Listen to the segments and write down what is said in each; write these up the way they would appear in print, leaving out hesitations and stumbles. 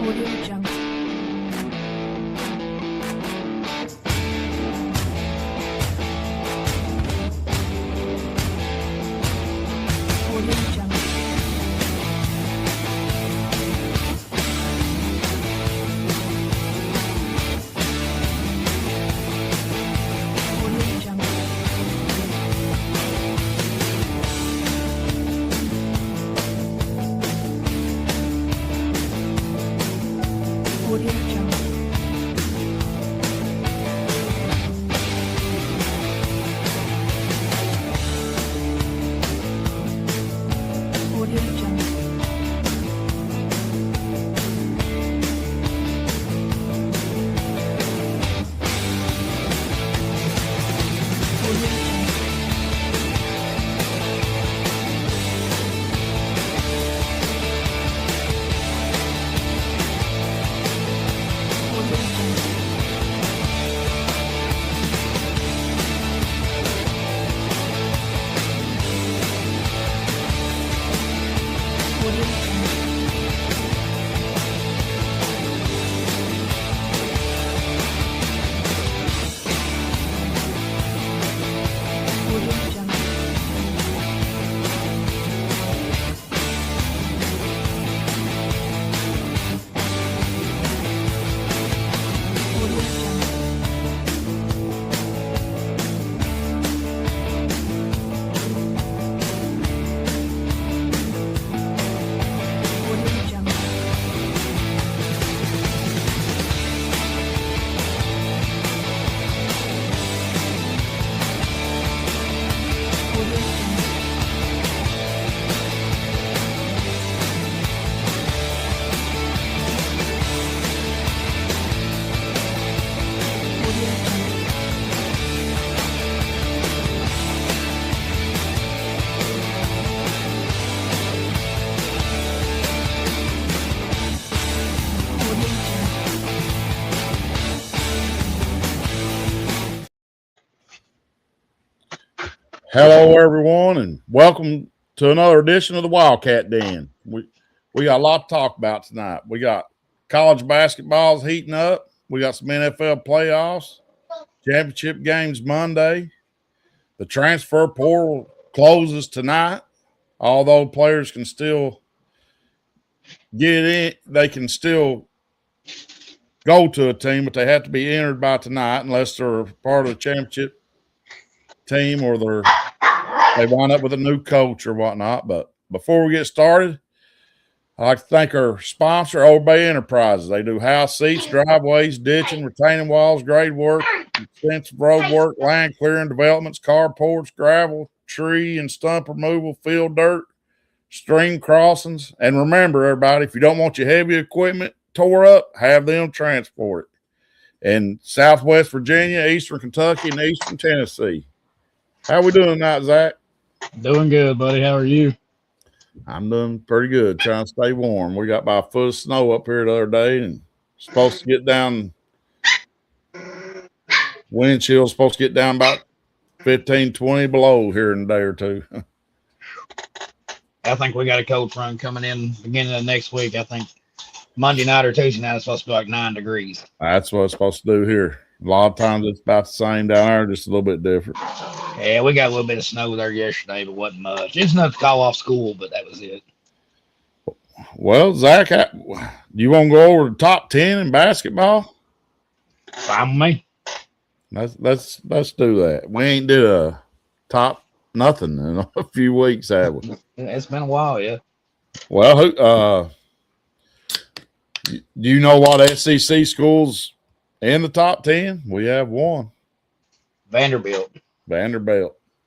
Audio Jungle. Audio Jungle. Audio Jungle. Audio Jungle. Audio Jungle. Audio Jungle. Audio Jungle. Audio Jungle. Audio Jungle. Audio Jungle. Audio Jungle. Audio Jungle. Audio Jungle. Audio Jungle. Hello, everyone, and welcome to another edition of the Wildcat Den. We got a lot to talk about tonight. We got college basketball's heating up. We got some NFL playoffs, championship games Monday. The transfer portal closes tonight. Although players can still get in, they can still go to a team, but they have to be entered by tonight unless they're part of the championship team or they wind up with a new coach or whatnot. But before we get started, I'd like to thank our sponsor, Old Bay Enterprises. They do house seats, driveways, ditching, retaining walls, grade work, extensive road work, land clearing, developments, carports, gravel, tree and stump removal, field dirt, stream crossings. And remember, everybody, if you don't want your heavy equipment tore up, have them transport it. In Southwest Virginia, Eastern Kentucky, and Eastern Tennessee. How we doing tonight, Zach? Doing good, buddy. How are you? I'm doing pretty good, trying to stay warm. We got about a foot of snow up here the other day and supposed to get down, wind chill's supposed to get down about 15, 20 below here in a day or two. I think we got a cold front coming in beginning of next week. I think Monday night or Tuesday night it's supposed to be like 9 degrees. That's what it's supposed to do here. A lot of times it's about the same down there, just a little bit different. Yeah, we got a little bit of snow there yesterday, but wasn't much. It's enough to call off school, but that was it. Well, Zach, do you want to go over the top 10 in basketball? Fine with me. Let's do that. We ain't did a top nothing in a few weeks, have we? It's been a while, yeah. Well, do you know what SEC schools in the top 10? We have one. Vanderbilt.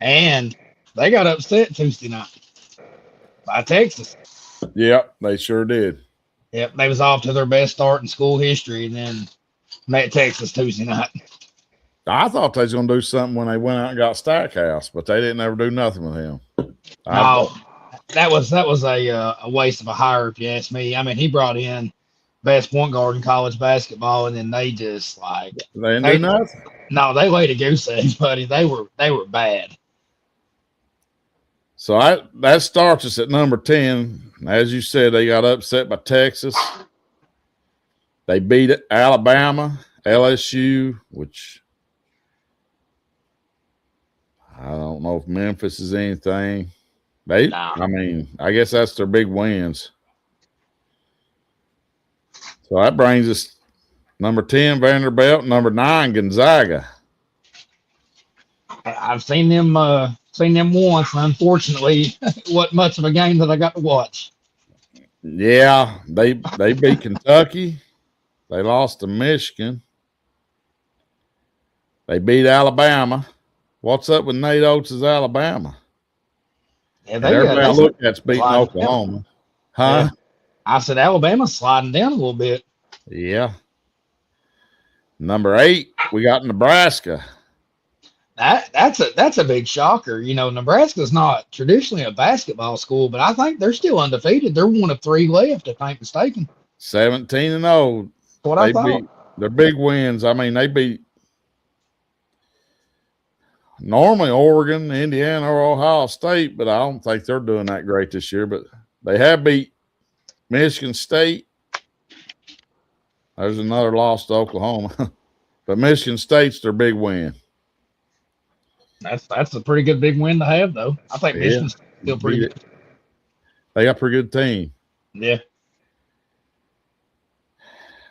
And they got upset Tuesday night by Texas. Yep, they sure did. Yep, they was off to their best start in school history and then met Texas Tuesday night. I thought they was going to do something when they went out and got Stackhouse, but they didn't ever do nothing with him. No, that was a waste of a hire, if you ask me. I mean, he brought in best point guard in college basketball, and then they just they didn't do nothing. No, they laid a goose egg, buddy. They were bad. So that starts us at number 10. As you said, they got upset by Texas. They beat Alabama, LSU, which I don't know if Memphis is anything. I mean, I guess that's their big wins. So that brings us number 10, Vanderbilt, number 9, Gonzaga. I've seen them once, and unfortunately, it wasn't much of a game that I got to watch. Yeah, they beat Kentucky. They lost to Michigan. They beat Alabama. What's up with Nate Oates' Alabama? Yeah, everybody I look at's beating Oklahoma. Down. Huh? Yeah. I said Alabama's sliding down a little bit. Yeah. Number 8, we got Nebraska. That's a big shocker. You know, Nebraska's not traditionally a basketball school, but I think they're still undefeated. They're one of 3 left, if I ain't mistaken. 17-0. What I thought. Beat their big wins. I mean, they beat normally Oregon, Indiana, or Ohio State, but I don't think they're doing that great this year. But they have beat Michigan State. There's another loss to Oklahoma. But Michigan State's their big win. That's a pretty good big win to have, though. I think Michigan's still pretty good. They got a pretty good team. Yeah.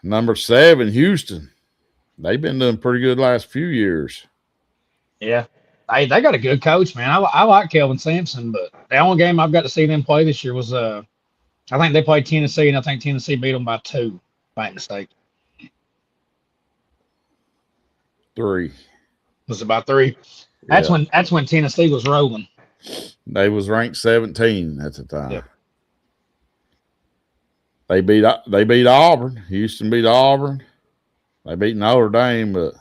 Number 7, Houston. They've been doing pretty good last few years. Yeah. They got a good coach, man. I like Kelvin Sampson, but the only game I've got to see them play this year was I think they played Tennessee, and I think Tennessee beat them by 2, if I ain't mistaken. 3. Was it by 3? That's when Tennessee was rolling. They was ranked 17 at the time. Yep. They beat Auburn. Houston beat Auburn. They beat Notre Dame, but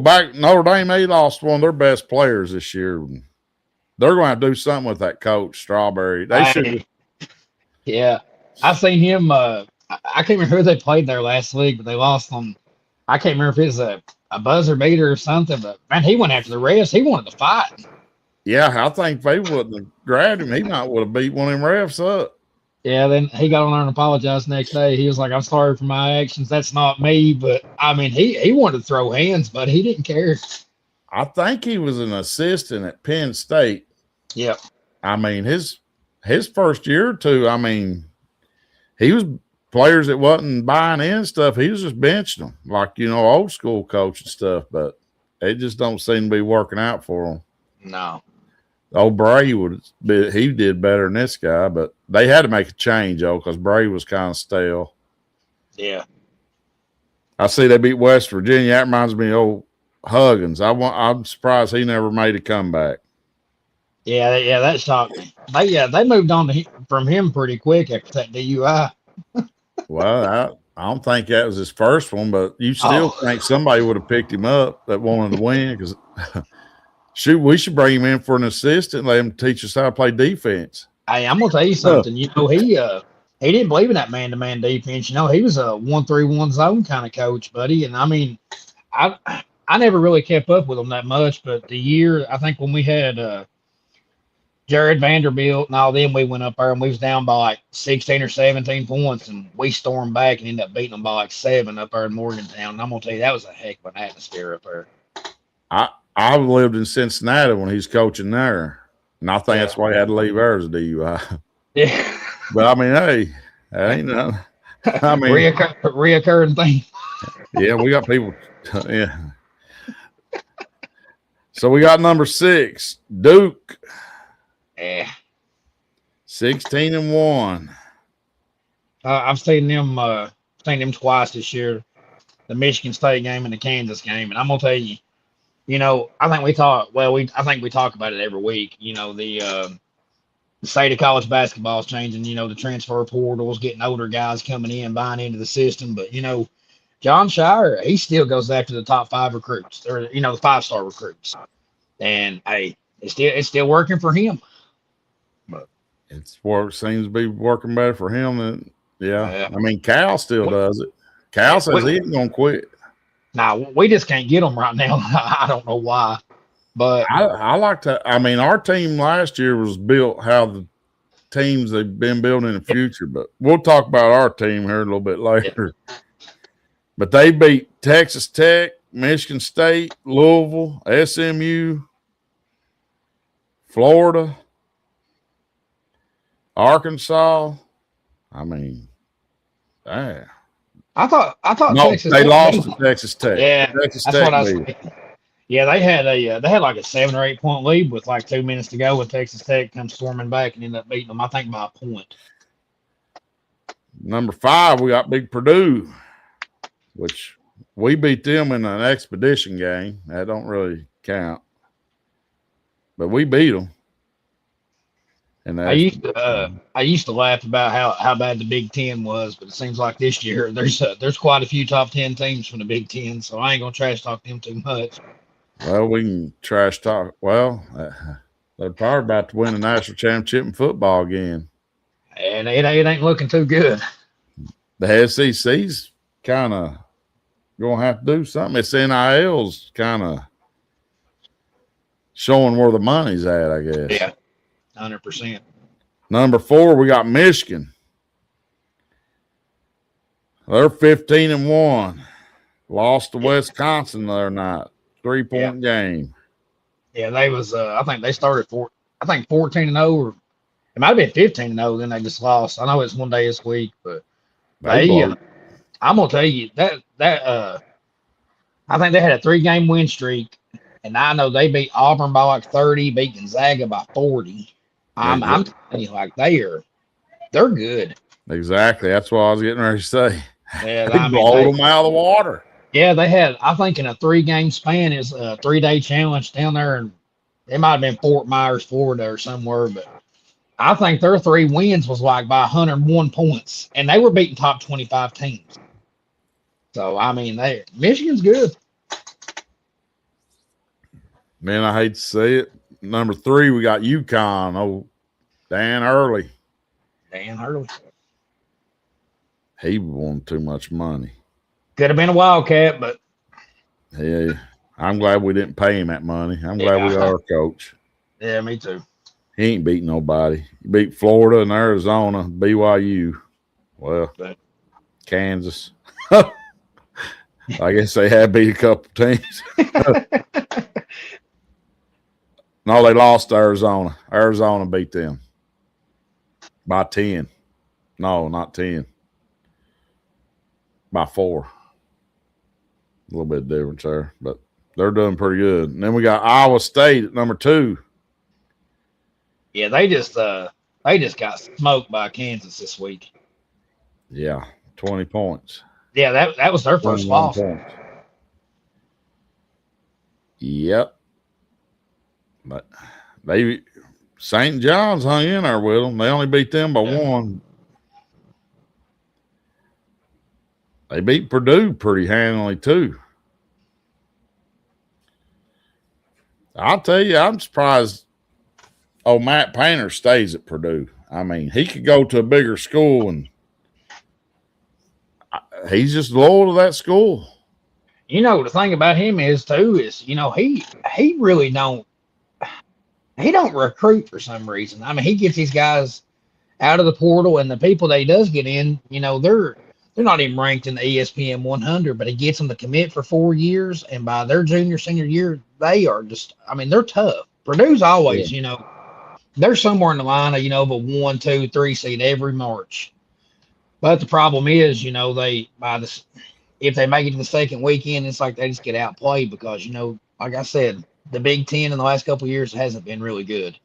back Notre Dame, they lost one of their best players this year. They're going to have to do something with that coach, Strawberry. They should. Yeah, I seen him. I can't remember who they played there last week, but they lost them. I can't remember if it was a buzzer beater or something, but man, he went after the refs. He wanted to fight. Yeah, I think if they wouldn't have grabbed him, he might would have beat one of them refs up. Yeah, then he got on there and apologized the next day. He was like, "I'm sorry for my actions. That's not me." But I mean, he wanted to throw hands, but he didn't care. I think he was an assistant at Penn State. Yep. I mean, his first year or two, I mean, he was players that wasn't buying in stuff. He was just benching them, like, old school coach and stuff. But it just don't seem to be working out for him. No. Old Bray he did better than this guy, but they had to make a change, because Bray was kind of stale. Yeah. I see they beat West Virginia. That reminds me of old Huggins. I'm surprised he never made a comeback. Yeah, that shocked me. They moved on from him pretty quick after that DUI. Well, I don't think that was his first one, but you still think somebody would have picked him up that wanted to win, because shoot, we should bring him in for an assistant and let him teach us how to play defense. Hey, I'm gonna tell you something. He didn't believe in that man-to-man defense. He was a 1-3-1 zone kind of coach, buddy. And I mean, I never really kept up with him that much, but the year I think when we had Jared Vanderbilt and all them, we went up there and we was down by like 16 or 17 points, and we stormed back and ended up beating them by like 7 up there in Morgantown. And I'm gonna tell you, that was a heck of an atmosphere up there. I lived in Cincinnati when he's coaching there, and I think that's why he had to leave there as a DUI. Yeah. But I mean, hey, that ain't nothing. I mean, reoccurring thing. Yeah, we got people. Yeah. So we got number 6, Duke. Yeah. 16-1. I've seen them twice this year, the Michigan State game and the Kansas game, and I'm gonna tell you, I think we talk about it every week. The state of college basketball is changing. The transfer portals, getting older guys coming in, buying into the system. But John Shire, he still goes after the top 5 recruits, or the 5-star recruits, and hey, it's still working for him. But seems to be working better for him than I mean, Cal still does it. Cal says he ain't gonna quit. Now, we just can't get them right now. I don't know why. But I like to – I mean, our team last year was built how the teams they've been building in the future. But we'll talk about our team here a little bit later. But they beat Texas Tech, Michigan State, Louisville, SMU, Florida, Arkansas. I mean, damn. I thought No, Texas they Tech lost beat to Texas Tech. Yeah, Texas that's Tech what I was beat them. thinking. Yeah, they had like a 7 or 8 point lead with like 2 minutes to go when Texas Tech comes storming back and ended up beating them, I think, by a point. Number 5, we got Big Purdue, which we beat them in an expedition game. That don't really count. But we beat them. And I used to laugh about how bad the Big Ten was, but it seems like this year there's quite a few top 10 teams from the Big Ten, so I ain't gonna trash talk them too much. Well, we can trash talk. Well, they're probably about to win the national championship in football again. And it ain't looking too good. The SEC's kind of going to have to do something. It's NIL's kind of showing where the money's at, I guess. Yeah, 100%. Number 4, we got Michigan. They're 15-1. Lost to Wisconsin the other night. 3-point game. Yeah, they was. I think they started 14-0, or it might have been 15-0. Then they just lost. I know it's one day this week, but I'm gonna tell you that I think they had a 3-game win streak, and I know they beat Auburn by like 30, beat Gonzaga by 40. I'm telling you, like they're good. Exactly. That's what I was getting ready to say. Yeah, They blow them out of the water. Yeah, they had, I think, in a 3-game span is a 3-day challenge down there, and it might have been Fort Myers, Florida, or somewhere. But I think their 3 wins was like by 101 points, and they were beating top 25 teams. So I mean, Michigan's good. Man, I hate to say it. Number 3, we got UConn. Oh, Dan Hurley. Dan Hurley. He won too much money. Could have been a Wildcat, but yeah, I'm glad we didn't pay him that money. I'm glad we got our coach. Yeah, me too. He ain't beat nobody. He beat Florida and Arizona, BYU. Well, Kansas. I guess they had beat a couple teams. No, they lost to Arizona. Arizona beat them by 10. No, not 10. By 4. A little bit difference there, but they're doing pretty good. And then we got Iowa State at number 2. Yeah, they just got smoked by Kansas this week. Yeah, 20 points. Yeah, that was their first loss. Yep. But St. John's hung in there with them. They only beat them by 1. They beat Purdue pretty handily too. I'll tell you, I'm surprised. Oh, Matt Painter stays at Purdue. I mean, he could go to a bigger school, and he's just loyal to that school. You know, the thing about him is he really don't recruit for some reason. I mean, he gets these guys out of the portal, and the people that he does get in, they're not even ranked in the ESPN 100, but he gets them to commit for 4 years, and by their junior, senior year, they are just, I mean, they're tough. Purdue's always, they're somewhere in the line of, a 1, 2, 3 seed every March. But the problem is, if they make it to the second weekend, it's like they just get outplayed because, like I said, the Big Ten in the last couple of years hasn't been really good.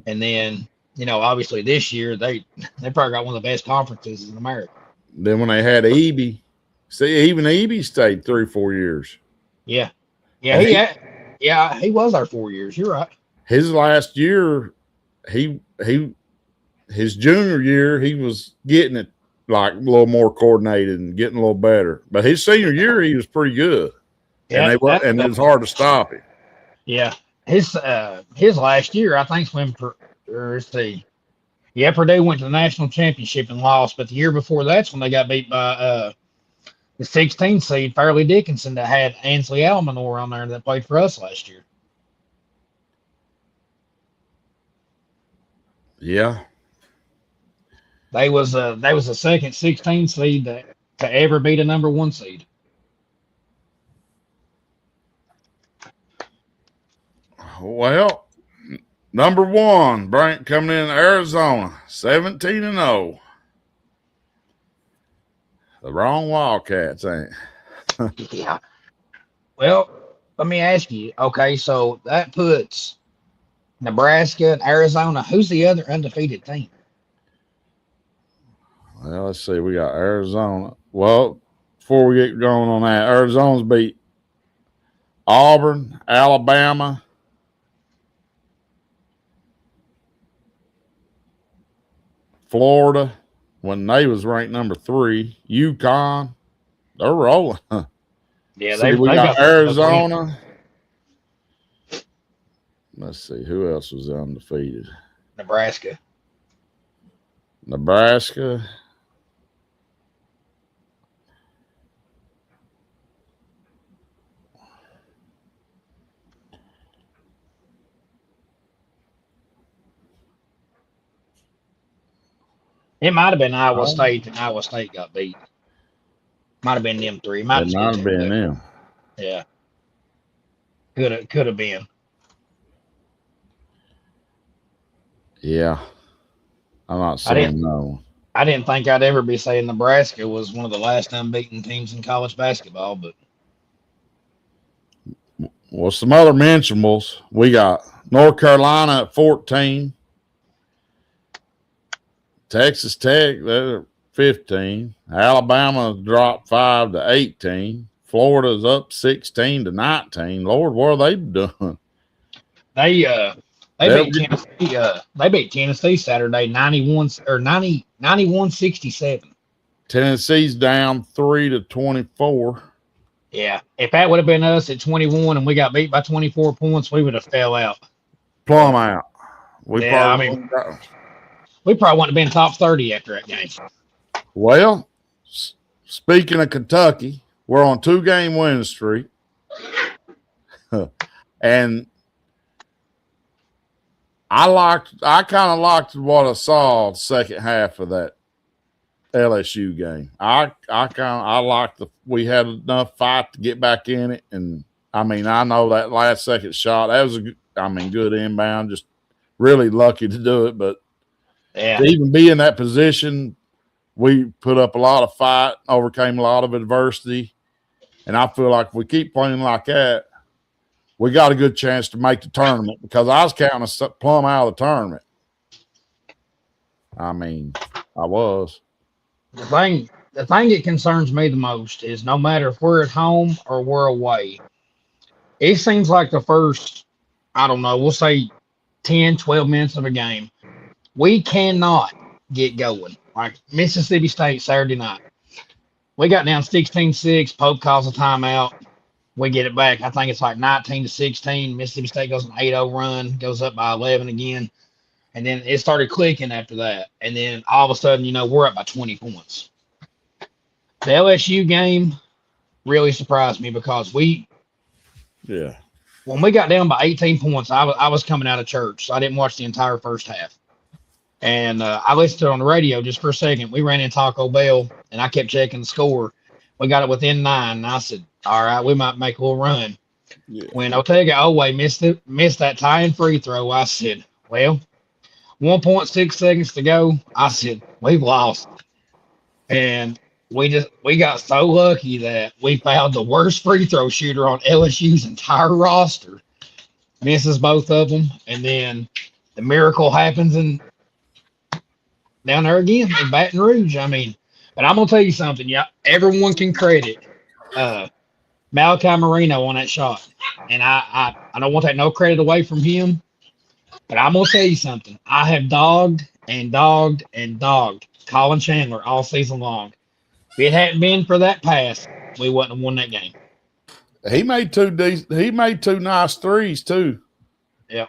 And then, obviously this year they probably got one of the best conferences in America. Then when they had Eby, see, even Eby stayed 3 or 4 years. Yeah. He was there 4 years. You're right. His last year, his junior year, he was getting it like a little more coordinated and getting a little better. But his senior year, he was pretty good. Yeah, and it was hard to stop him. Yeah. His last year, I think, Purdue went to the national championship and lost, but the year before that's when they got beat by the 16 seed Fairleigh Dickinson that had Ansley Almanor on there that played for us last year. Yeah. They was the second 16 seed to ever beat a number 1 seed. Well, number one, Brant coming in Arizona, 17-0. The wrong Wildcats, ain't it? Yeah. Well, let me ask you. Okay, so that puts Nebraska and Arizona. Who's the other undefeated team? Well, let's see. We got Arizona. Well, before we get going on that, Arizona's beat Auburn, Alabama, Florida, when they was ranked number 3, UConn. They're rolling. Yeah, See, we got Arizona. Let's see. Who else was undefeated? Nebraska. Nebraska. It might have been Iowa State, and Iowa State got beat. Might have been them three. Might It might have been them. Yeah. Could have been. Yeah. I'm not saying no. I didn't think I'd ever be saying Nebraska was one of the last unbeaten teams in college basketball, but Well, some other mentionables. We got North Carolina at 14. Texas Tech, they're 15. Alabama dropped 5 to 18. Florida's up 16 to 19. Lord, what are they doing? they beat Tennessee. They beat Tennessee Saturday 91-67. Tennessee's down 3 to 24. Yeah, if that would have been us at 21 and we got beat by 24 points, we would have fell out. Plumb out. We probably wouldn't have been top 30 after that game. Well, speaking of Kentucky, we're on 2-game winning streak. And I kind of liked what I saw the second half of that LSU game. I liked we had enough fight to get back in it, and I mean I know that last second shot that was good inbound, just really lucky to do it, but to even be in that position, we put up a lot of fight, overcame a lot of adversity, and I feel like if we keep playing like that, we got a good chance to make the tournament because I was counting us plumb out of the tournament. I mean, I was. The thing that concerns me the most is no matter if we're at home or we're away, it seems like the first, I don't know, we'll say 10, 12 minutes of a game, we cannot get going. Like Mississippi State Saturday night. We got down 16-6. Pope calls a timeout. We get it back. I think it's like 19-16. Mississippi State goes an 8-0 run, goes up by 11 again. And then it started clicking after that. And then all of a sudden, we're up by 20 points. The LSU game really surprised me because when we got down by 18 points, I was coming out of church, so I didn't watch the entire first half. And I listened to it on the radio just for a second. We ran in Taco Bell, and I kept checking the score. We got it within 9, and I said, all right, we might make a little run. Yeah. When Otega Oweh missed that tying free throw, I said, well, 1.6 seconds to go. I said, we've lost. And we got so lucky that we found the worst free throw shooter on LSU's entire roster. Misses both of them, and then the miracle happens down there again in Baton Rouge. I mean, but I'm gonna tell you something. Yeah, everyone can credit Malachi Marino on that shot, and I don't want to take no credit away from him. But I'm gonna tell you something. I have dogged Colin Chandler all season long. If it hadn't been for that pass, we wouldn't have won that game. He made two nice threes too. Yeah.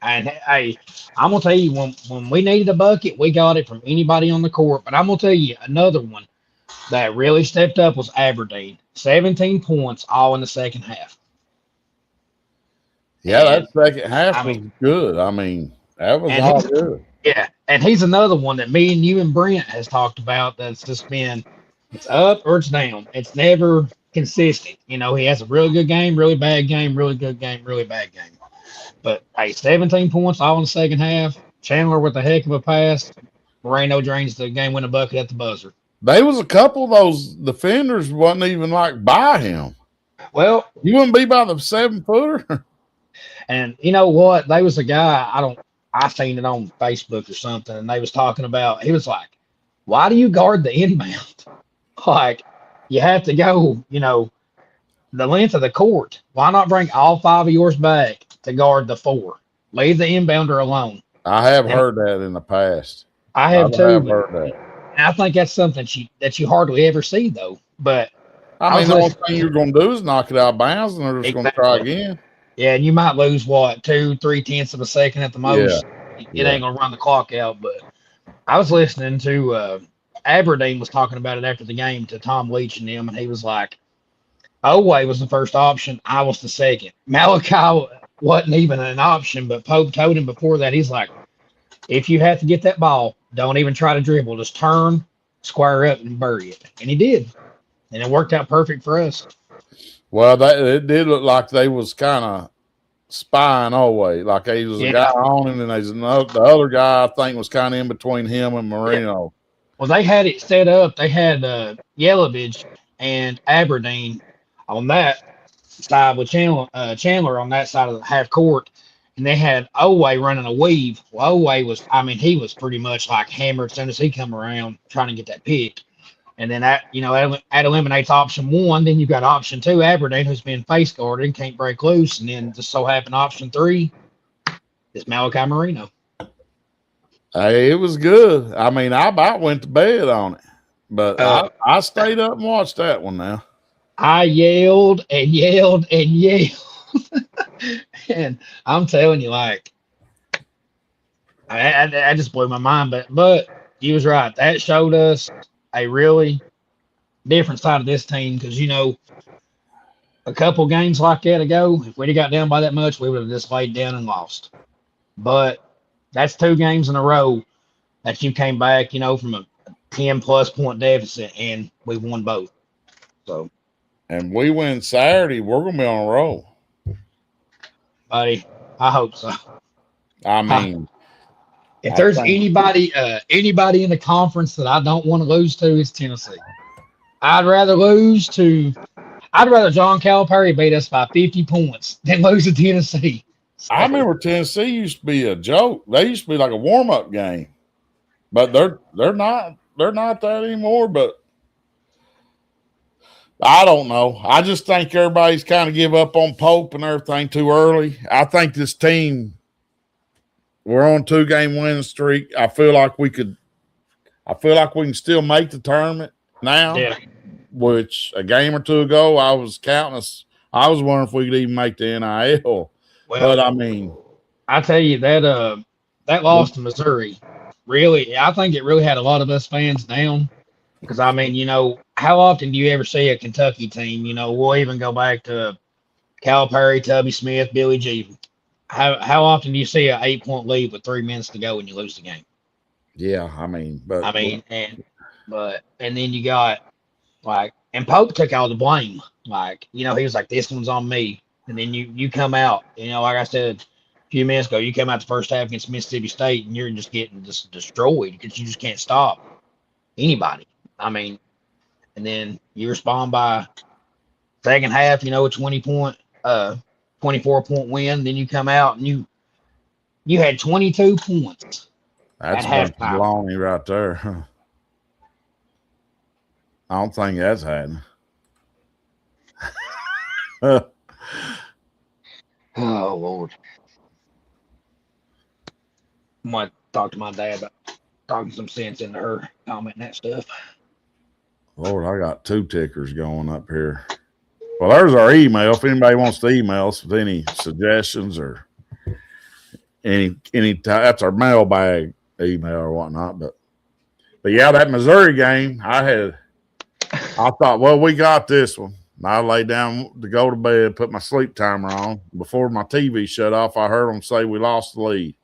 And hey, I'm gonna tell you, when we needed a bucket, we got it from anybody on the court. But I'm gonna tell you another one that really stepped up was Aberdeen. 17 points, all in the second half. Yeah, that second half was good. I mean, that was all good. Yeah, and he's another one that me and you and Brent has talked about. That's just been, it's up or it's down. It's never consistent. He has a really good game, really bad game, really good game, really bad game. But hey, 17 points all in the second half. Chandler with a heck of a pass. Moreno drains the game winning bucket at the buzzer. They was a couple of those defenders wasn't even like by him. Well, You wouldn't be by the 7-footer. and you know what? They was a guy I seen it on Facebook or something, and they was talking about. He was like, "Why do you guard the inbound? Like, you have to go, the length of the court. Why not bring all 5 of yours back to guard the 4? Leave the inbounder alone." I have And heard that in the past. I have too. have heard that. And I think that's something that you hardly ever see though. But I mean, the only thing you're going to do is knock it out of bounds, and they're just going to try again. Yeah, and you might lose what 2-3 tenths of a second at the most. It ain't gonna run the clock out. But I was listening to Aberdeen was talking about it after the game to Tom Leach and them, and he was like, Oway was the first option. I was the second. Malachi wasn't even an option, but Pope told him before that, he's like, if you have to get that ball, don't even try to dribble. Just turn, square up, and bury it. And he did. And it worked out perfect for us. Well, it did look like they was kind of spying Oway. Like he was a guy on him, and the other guy, I think, was kind of in between him and Marino. Well, they had it set up. They had Yelovich and Aberdeen on that side with Chandler on that side of the half court. And they had Oway running a weave. Well, Oway he was pretty much like hammered as soon as he come around trying to get that pick. And then that eliminates option 1. Then you've got option 2, Aberdeen, who's been face guarded and can't break loose. And then just so happened option 3 is Malachi Marino. Hey, it was good. I mean, I about went to bed on it, but I stayed up and watched that one now. I yelled and yelled and yelled. And I'm telling you, like, I just blew my mind. But you was right. That showed us a really different side of this team because, a couple games like that ago, if we'd have got down by that much, we would have just laid down and lost. But that's 2 games in a row that you came back, from a 10-plus point deficit, and we won both. So, and we win Saturday, we're going to be on a roll. Buddy, I hope so. I mean, if there's anybody in the conference that I don't want to lose to, it's Tennessee. I'd rather John Calipari beat us by 50 points than lose to Tennessee. So, I remember Tennessee used to be a joke. They used to be like a warm-up game, but they're not that anymore. But I don't know. I just think everybody's kind of give up on Pope and everything too early. I think this team, we're on 2-game winning streak. I feel like we can still make the tournament now. Yeah. Which a game or 2 ago, I was counting us. I was wondering if we could even make the NIL. Well, but I mean, I tell you that loss to Missouri, really, I think it really had a lot of us fans down. Because, I mean, how often do you ever see a Kentucky team? We'll even go back to Calipari, Tubby Smith, Billy G. How often do you see an 8-point lead with 3 minutes to go and you lose the game? Yeah, I mean, and then you got and Pope took all the blame. He was like, this one's on me. And then you come out, like I said a few minutes ago, you come out the first half against Mississippi State and you're just getting destroyed because you just can't stop anybody. I mean, and then you respond by second half, a 24-point win. Then you come out and you had 22 points. That's baloney right there. I don't think that's happening. Oh, Lord. I might talk to my dad about talking some sense into her, commenting that stuff. Lord, I got 2 tickers going up here. Well, there's our email. If anybody wants to email us with any suggestions or any that's our mailbag email or whatnot. But yeah, that Missouri game, I thought, well, we got this one. And I lay down to go to bed, put my sleep timer on. Before my TV shut off, I heard them say we lost the lead.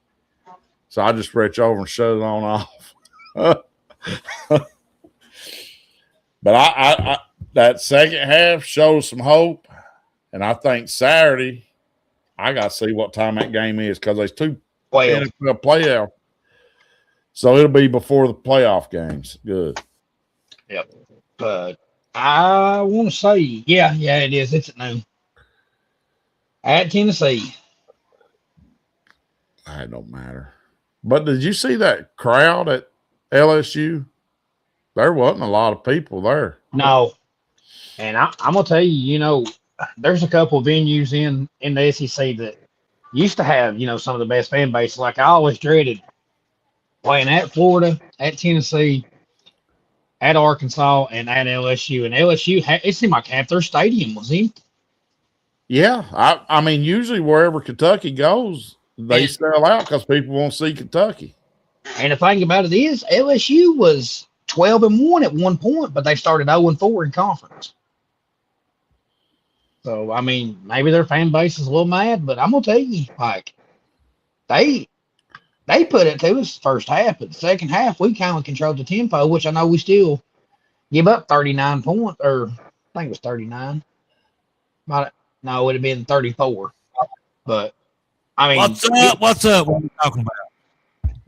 So I just reached over and shut it on off. But that second half showed some hope. And I think Saturday, I got to see what time that game is because there's 2 12. NFL playoff. So it'll be before the playoff games. Good. Yep. But I want to say, yeah, it is. It's at noon. At Tennessee. It don't matter. But did you see that crowd at LSU? There wasn't a lot of people there. No. And I'm going to tell you, there's a couple of venues in the SEC that used to have, some of the best fan bases. Like I always dreaded playing at Florida, at Tennessee, at Arkansas, and at LSU. And LSU, it seemed like half their stadium was empty. Yeah. I mean, usually wherever Kentucky goes, they sell out because people won't see Kentucky. And the thing about it is, LSU was 12-1 at one point, but they started 0-4 in conference. So, I mean, maybe their fan base is a little mad, but I'm going to tell you, like, they put it to us first half, but the second half, we kind of controlled the tempo, which I know we still give up 39 points, or I think it was 39. No, it would have been 34. But, I mean. What's up? What are you talking about?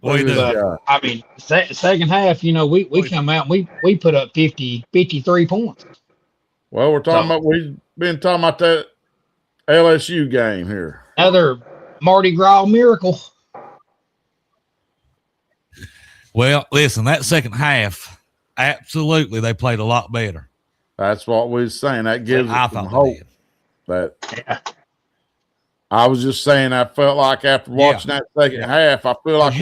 What are you doing? I mean, second half, we come out and we put up 53 points. Well, we've been talking about that LSU game here. Another Mardi Gras miracle. Well, listen, that second half, absolutely, they played a lot better. That's what we was saying. That gives us some hope. I was just saying, I felt like after watching that second half, I feel like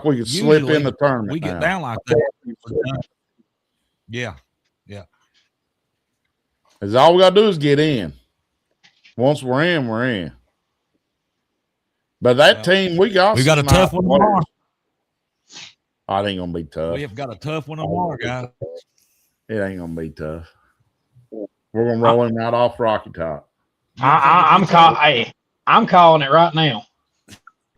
we could slip in the tournament. We get down like that. Yeah. Because all we got to do is get in. Once we're in, we're in. But that team, we got a tough one tomorrow. It ain't going to be tough. We have got a tough one tomorrow, guys. It ain't going to be tough. We're going to roll him out off Rocky Top. I'm calling it right now.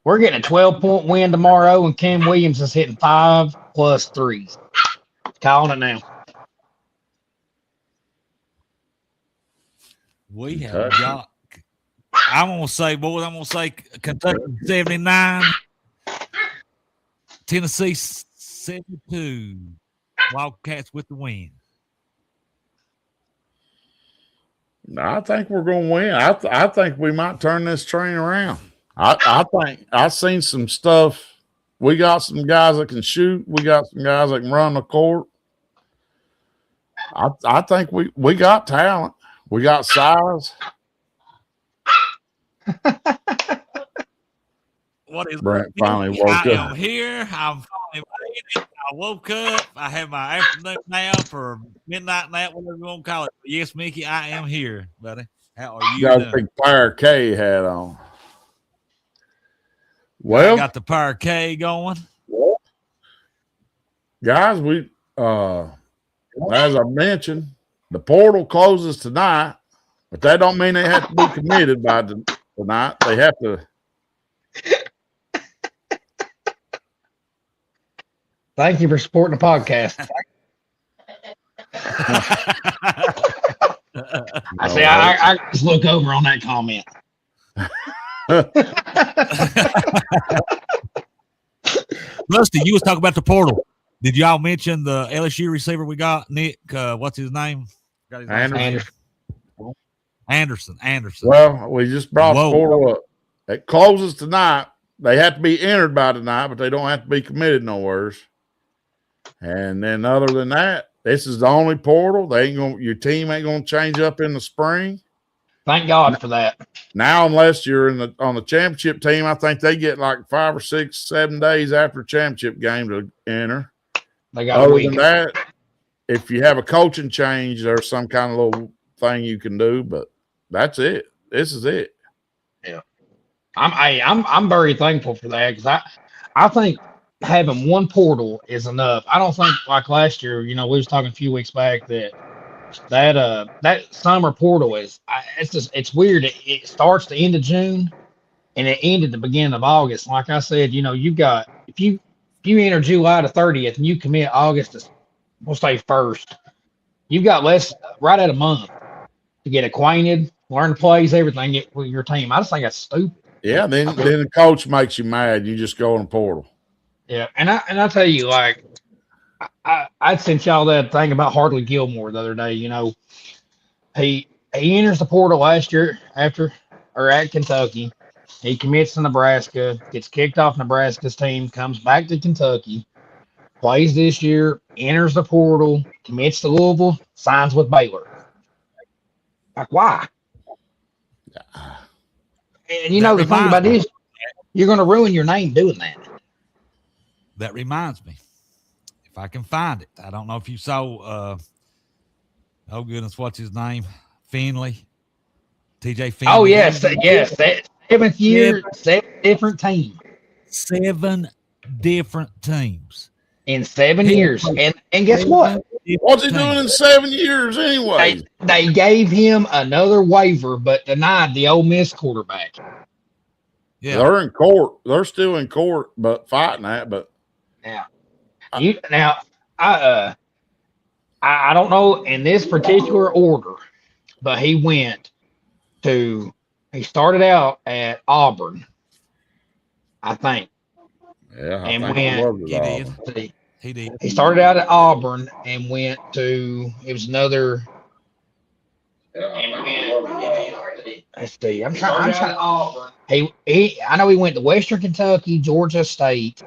We're getting a 12-point win tomorrow, and Cam Williams is hitting 5+ threes. Calling it now. We have got. I'm gonna say Kentucky 79, Tennessee 72. Wildcats with the win. I think we're going to win. I think we might turn this train around. I think I've seen some stuff. We got some guys that can shoot. We got some guys that can run the court. I think we got talent. We got size. What is Brent finally woke up. I am here. I'm finally made it. I woke up. I had my afternoon nap or midnight nap, whatever you want to call it. But yes, Mickey, I am here, buddy. How are you? Got a big Fire K hat on. Well, I got the Fire K going. Guys, we as I mentioned, the portal closes tonight, but that don't mean they have to be committed by tonight. They have to. Thank you for supporting the podcast. I just look over on that comment. Rusty, you was talking about the portal. Did y'all mention the LSU receiver we got, Nick? What's his name? Got his name? Anderson. Well, we just brought the portal up. It closes tonight. They have to be entered by tonight, but they don't have to be committed nowhere. And then other than that, this is the only portal. Your team ain't gonna change up in the spring. Thank God for that. Now, unless you're on the championship team, I think they get like 5 or 6, 7 days after championship game to enter. They got other than that, if you have a coaching change, there's some kind of little thing you can do, but that's it. This is it. Yeah, I'm very thankful for that because I think having one portal is enough. I don't think like last year. We was talking a few weeks back that summer portal it's weird. It starts the end of June and it ended the beginning of August. Like I said, you got if you enter July the 30th and you commit August to we'll say 1st, You've got less right at a month to get acquainted, learn plays, everything with your team. I just think that's stupid. Yeah, then the coach makes you mad. You just go in the portal. Yeah, and I tell you, like I sent y'all that thing about Hartley Gilmore the other day. You know, he enters the portal last year at Kentucky. He commits to Nebraska, gets kicked off Nebraska's team, comes back to Kentucky, plays this year, enters the portal, commits to Louisville, signs with Baylor. Like, why? And you know the thing about this, you're going to ruin your name doing that. That reminds me, if I can find it, I don't know if you saw. Oh goodness, what's his name? Finley, TJ Finley. Oh yes. Seventh year, 7 different teams. 7 different teams In 7 years. And guess what? What's he doing in 7 years anyway? They gave him another waiver, but denied the Ole Miss quarterback. Yeah, they're in court. They're still in court, but fighting that. But I don't know in this particular order, but he started out at Auburn, I think. Yeah, and he did. He started out at Auburn and went to another. Let's see. I'm trying. I know he went to Western Kentucky, Georgia State,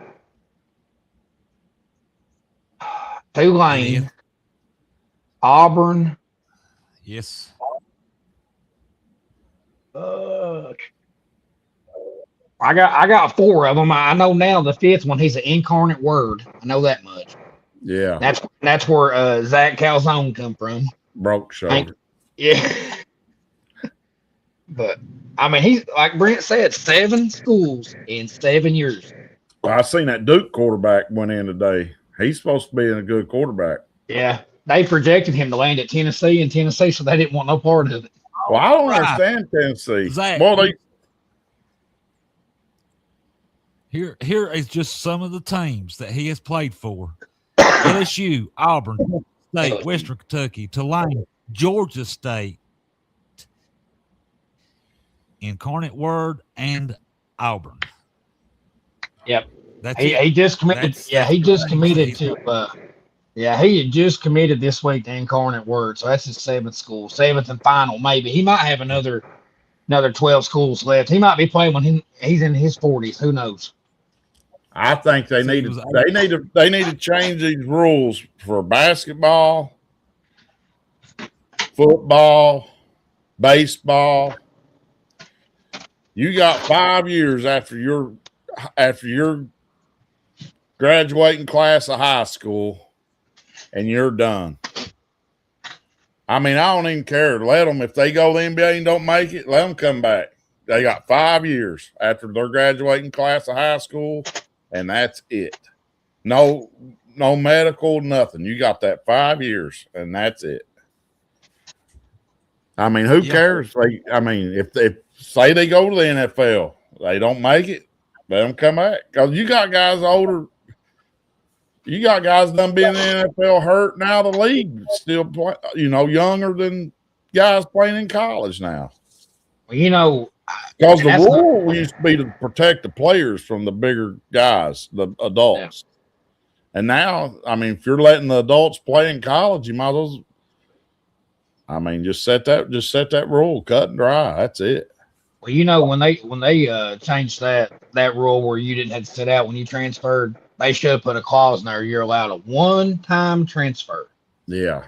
Tulane, Auburn. Yes. I got 4 of them. I know now the 5th one. He's an incarnate word. I know that much. Yeah. That's where Zach Calzone come from. Broke shoulder. Yeah. But I mean, he's like Brent said, 7 schools in 7 years. I seen that Duke quarterback went in today. He's supposed to be a good quarterback. Yeah, they projected him to land at Tennessee, so they didn't want no part of it. Well, I don't understand Tennessee. Zach, well, here is just some of the teams that he has played for: LSU, Auburn State, Western Kentucky, Tulane, Georgia State, Incarnate Word, and Auburn. Yep. That's he just committed. He just committed to. He had just committed this week to Incarnate Word, so that's his 7th school, 7th and final. Maybe he might have another 12 schools left. He might be playing when he's in his 40s. Who knows? I think they need to change these rules for basketball, football, baseball. You got 5 years after your graduating class of high school, and you're done. I mean, I don't even care. Let them, if they go to the NBA and don't make it, let them come back. They got 5 years after their graduating class of high school, and that's it. No medical, nothing. You got that 5 years, and that's it. I mean, who cares? If they say they go to the NFL, they don't make it, let them come back. Because you got guys older. You got guys done being in the NFL hurt now. The league still play, younger than guys playing in college now. Well, because the rule used to be to protect the players from the bigger guys, the adults. Yeah. And now, if you're letting the adults play in college, you might as well. Just set that rule, cut and dry. That's it. Well, when they changed that rule where you didn't have to sit out when you transferred, they should have put a clause in there. You're allowed a one-time transfer. Yeah.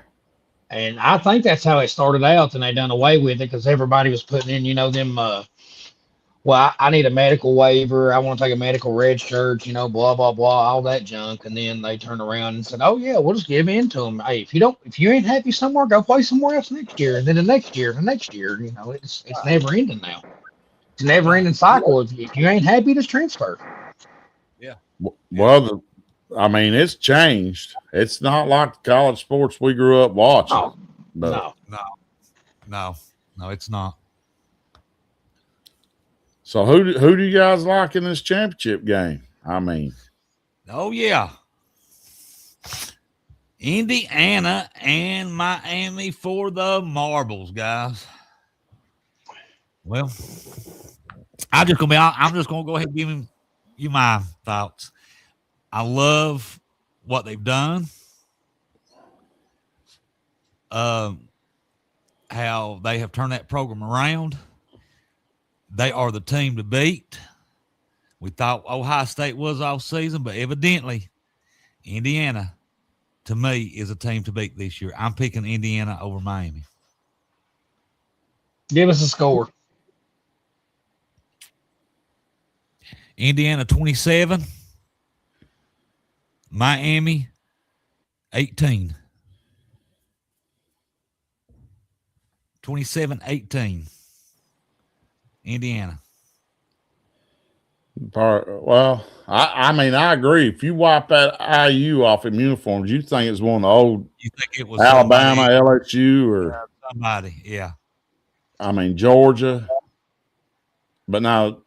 And I think that's how it started out, and they done away with it because everybody was putting in, them. I need a medical waiver. I want to take a medical red shirt, blah blah blah, all that junk. And then they turned around and said, "Oh yeah, we'll just give in to them. Hey, if you ain't happy somewhere, go play somewhere else next year, and then the next year. It's never ending now. It's a never ending cycle. If you ain't happy, just transfer." Yeah. Well, it's changed. It's not like the college sports we grew up watching. Oh, no, it's not. So who do you guys like in this championship game? Oh yeah. Indiana and Miami for the marbles, guys. Well, I'm just gonna go ahead and give you my thoughts. I love what they've done. How they have turned that program around. They are the team to beat. We thought Ohio State was all season, but evidently Indiana, to me, is a team to beat this year. I'm picking Indiana over Miami. Give us a score. Indiana 27, Miami 18. 27-18. Indiana. Well, I mean, I agree. If you wipe that IU off in uniforms, you think it's one of the old Alabama, LSU, or somebody. Yeah. I mean, Georgia. But now,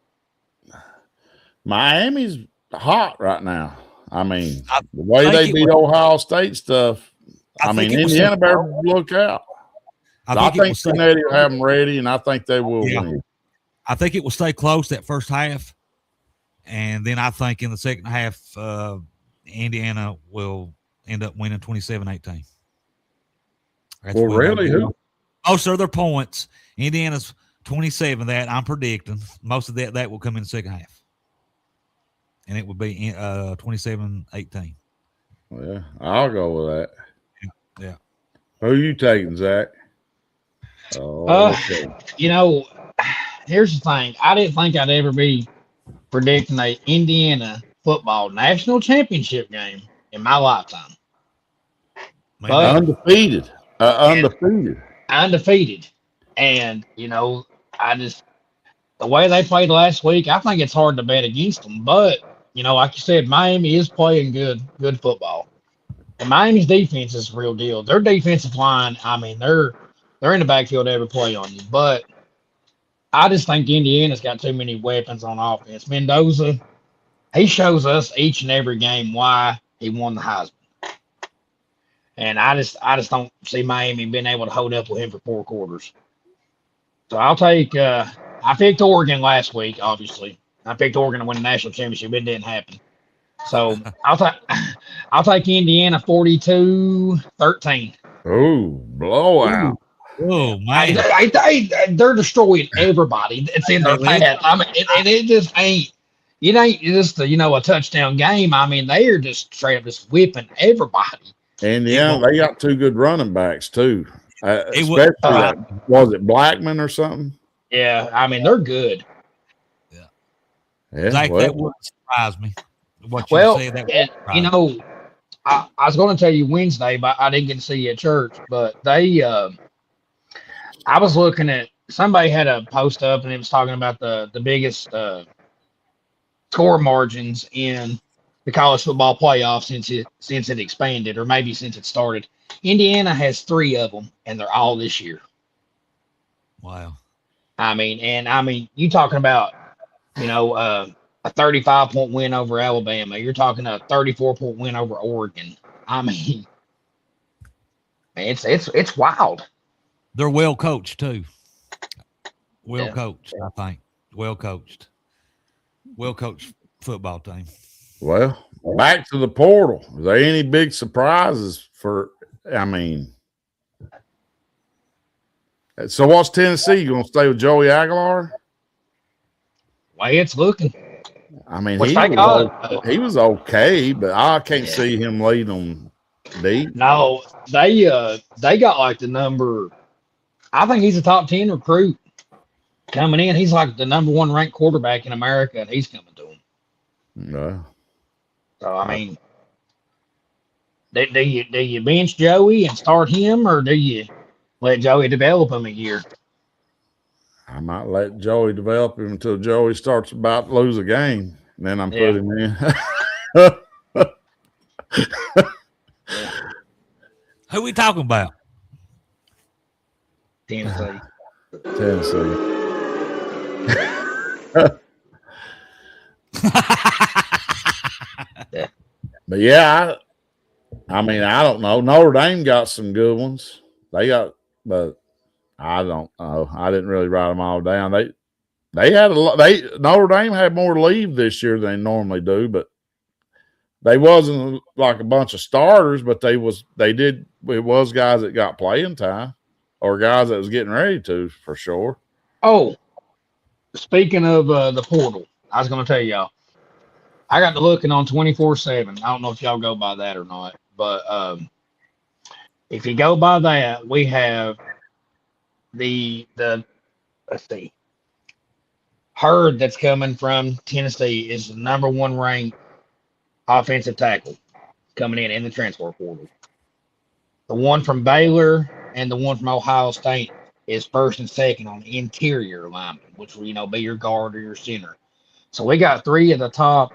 Miami's hot right now. I mean, the way they beat Ohio State stuff, I mean, Indiana better look out. I think Cincinnati will have them ready, and I think they will win. I think it will stay close that first half, and then I think in the second half, Indiana will end up winning 27-18. Well, really? Who? Most of their points. Indiana's 27. That I'm predicting most of that will come in the second half, and it will be 27-18. Yeah, I'll go with that. Yeah. Who are you taking, Zach? You know, here's the thing. I didn't think I'd ever be predicting a Indiana football national championship game in my lifetime. But undefeated. Undefeated. And, you know, the way they played last week, I think it's hard to bet against them. But, you know, like you said, Miami is playing good football. And Miami's defense is the real deal. Their defensive line, I mean, they're in the backfield every play on you. But I just think Indiana's got too many weapons on offense. Mendoza, he shows us each and every game why he won the Heisman. And I just don't see Miami being able to hold up with him for 4 quarters. So I'll take I picked Oregon last week, obviously. I picked Oregon to win the national championship. It didn't happen. So I'll take Indiana 42-13. Oh, blowout. Oh, man. They're destroying everybody. It's in their path. I mean, and it just ain't. It ain't just a touchdown game. I mean, they are just straight up just whipping everybody. And they got 2 good running backs too. Especially was it Blackman or something? Yeah, I mean they're good. Yeah, that wouldn't surprise me. What you say that you know, I was going to tell you Wednesday, but I didn't get to see you at church. But I was looking at somebody had a post up and it was talking about the biggest score margins in the college football playoff since it expanded, or maybe since it started. Indiana has 3 of them, and they're all this year. Wow. I mean, you talking about, you know, a 35-point win over Alabama. You're talking a 34-point win over Oregon. I mean, man, it's wild. They're well coached too. Well coached, I think. Well coached football team. Well, back to the portal. Are there any big surprises so what's Tennessee? You gonna stay with Joey Aguilar? Way it's looking. I mean, he was okay, but I can't see him lead them deep. No, they got like the number. I think he's a top 10 recruit coming in. He's like the number 1 ranked quarterback in America, and he's coming to him. No. So I mean, do you bench Joey and start him, or do you let Joey develop him a year? I might let Joey develop him until Joey starts about to lose a game. And then I'm putting him in. Who we talking about? Tennessee. But yeah, I mean, I don't know. Notre Dame got some good ones. But I don't know. I didn't really write them all down. They had a lot. Notre Dame had more leave this year than they normally do, but they wasn't like a bunch of starters. But it was guys that got playing time or guys that was getting ready to for sure. Oh, speaking of the portal, I was going to tell y'all. I got to looking on 24/7. I don't know if y'all go by that or not, but if you go by that, we have the let's see, Hurd that's coming from Tennessee is the number 1 ranked offensive tackle coming in the transfer portal. The one from Baylor and the one from Ohio State is first and second on the interior lineman, which will be your guard or your center. So we got 3 of the top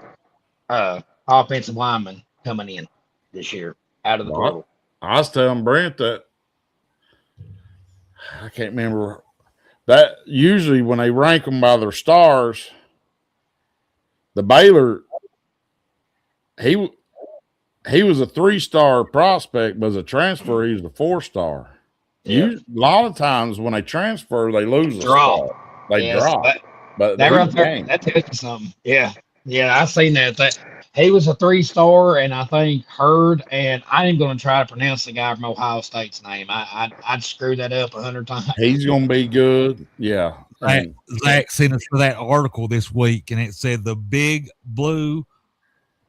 offensive linemen coming in this year out of the portal. I was telling Brent that I can't remember that usually when they rank them by their stars, the Baylor, he was a 3-star prospect, but as a transfer, he was a 4-star. Yeah. A lot of times when they transfer, they lose a Draw. star. They drop. But that right there, that tells you something. Yeah. I seen that. That he was a 3-star, and I think Hurd, and I ain't going to try to pronounce the guy from Ohio State's name. I'd screw that up 100 times. He's going to be good. Yeah. Zach sent us for that article this week, and it said the big blue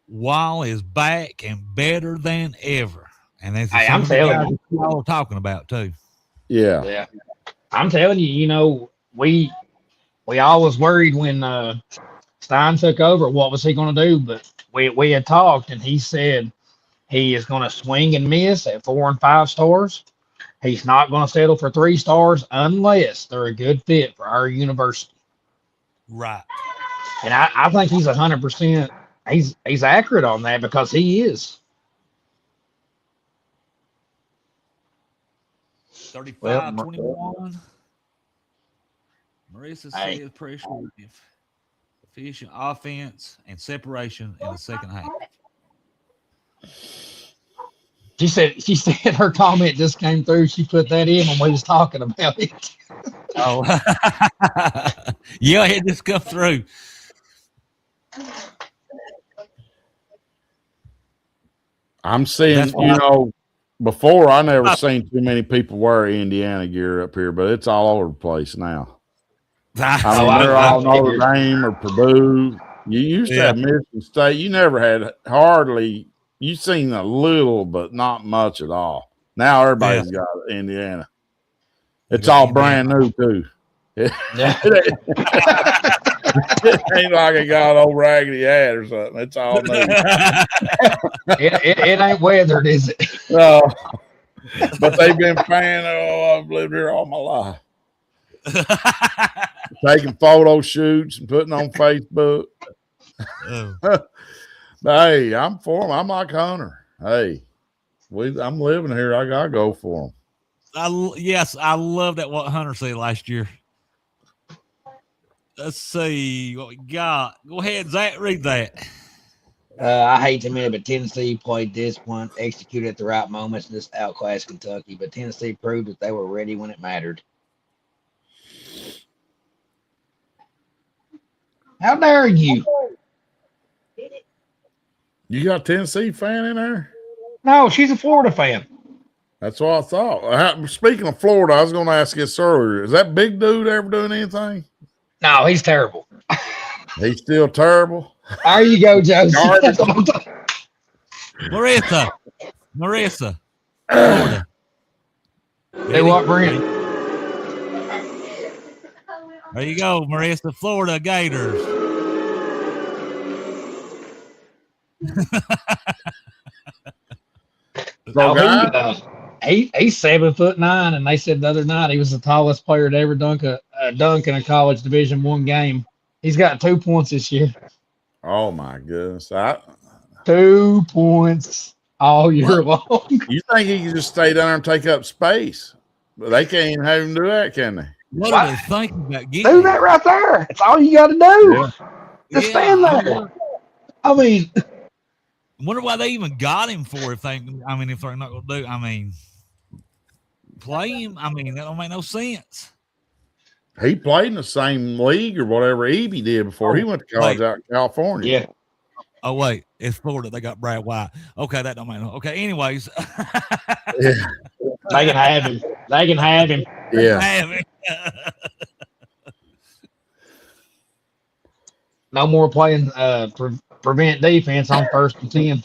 wall is back and better than ever. And that's I'm telling you, y'all are talking about too. Yeah. I'm telling you, we all was worried when Stein took over. What was he going to do? But we had talked, and he said he is going to swing and miss at 4 and 5 stars. He's not going to settle for 3 stars unless they're a good fit for our university. Right. And I think he's 100%. He's accurate on that because he is. 35-21. Marissa says pressure, efficient offense, and separation in the second half. She said her comment just came through. She put that in when we was talking about it. Oh, yeah, it just come through. I'm seeing, before I never seen too many people wear Indiana gear up here, but it's all over the place now. I mean, they're all Notre Dame or Purdue. You used to have Michigan State. You never had hardly. You seen a little, but not much at all. Now everybody's got Indiana. It's all brand new too. It ain't like it got an old raggedy hat or something. It's all new. it ain't weathered, is it? No. But they've been paying. I've lived here all my life. Taking photo shoots and putting on Facebook. Hey, I'm for them. I'm like Hunter. Hey, I'm living here. I gotta go for them. Yes, I love that what Hunter said last year. Let's see what we got. Go ahead, Zach. Read that. I hate to admit it, but Tennessee played discipline, executed at the right moments, and just outclassed Kentucky. But Tennessee proved that they were ready when it mattered. How dare you? You got a Tennessee fan in there? No, she's a Florida fan. That's what I thought. Speaking of Florida, I was going to ask this earlier. Is that big dude ever doing anything? No, he's terrible. He's still terrible. There you go, Josie. Marissa. Florida. Hey, what, Brent? There you go, Marissa. Florida Gators. He's 7'9", and they said the other night he was the tallest player to ever dunk in a college Division I game. He's got 2 points this year. Oh my goodness! 2 points all year long. You think he can just stay down there and take up space? But they can't even have him do that, can they? What are they thinking about getting? Do that right there. That's all you got to do. Just stand there. I mean, Wonder why they even got him for if they're not going to do. Play him. That don't make no sense. He played in the same league or whatever Evie did before he went to college out in California. Yeah. Oh wait, it's Florida. They got Brad White. Okay, that don't make no. Okay, anyways. Yeah. They can have him. They can have him. Yeah. No more playing prevent defense on 1st and 10.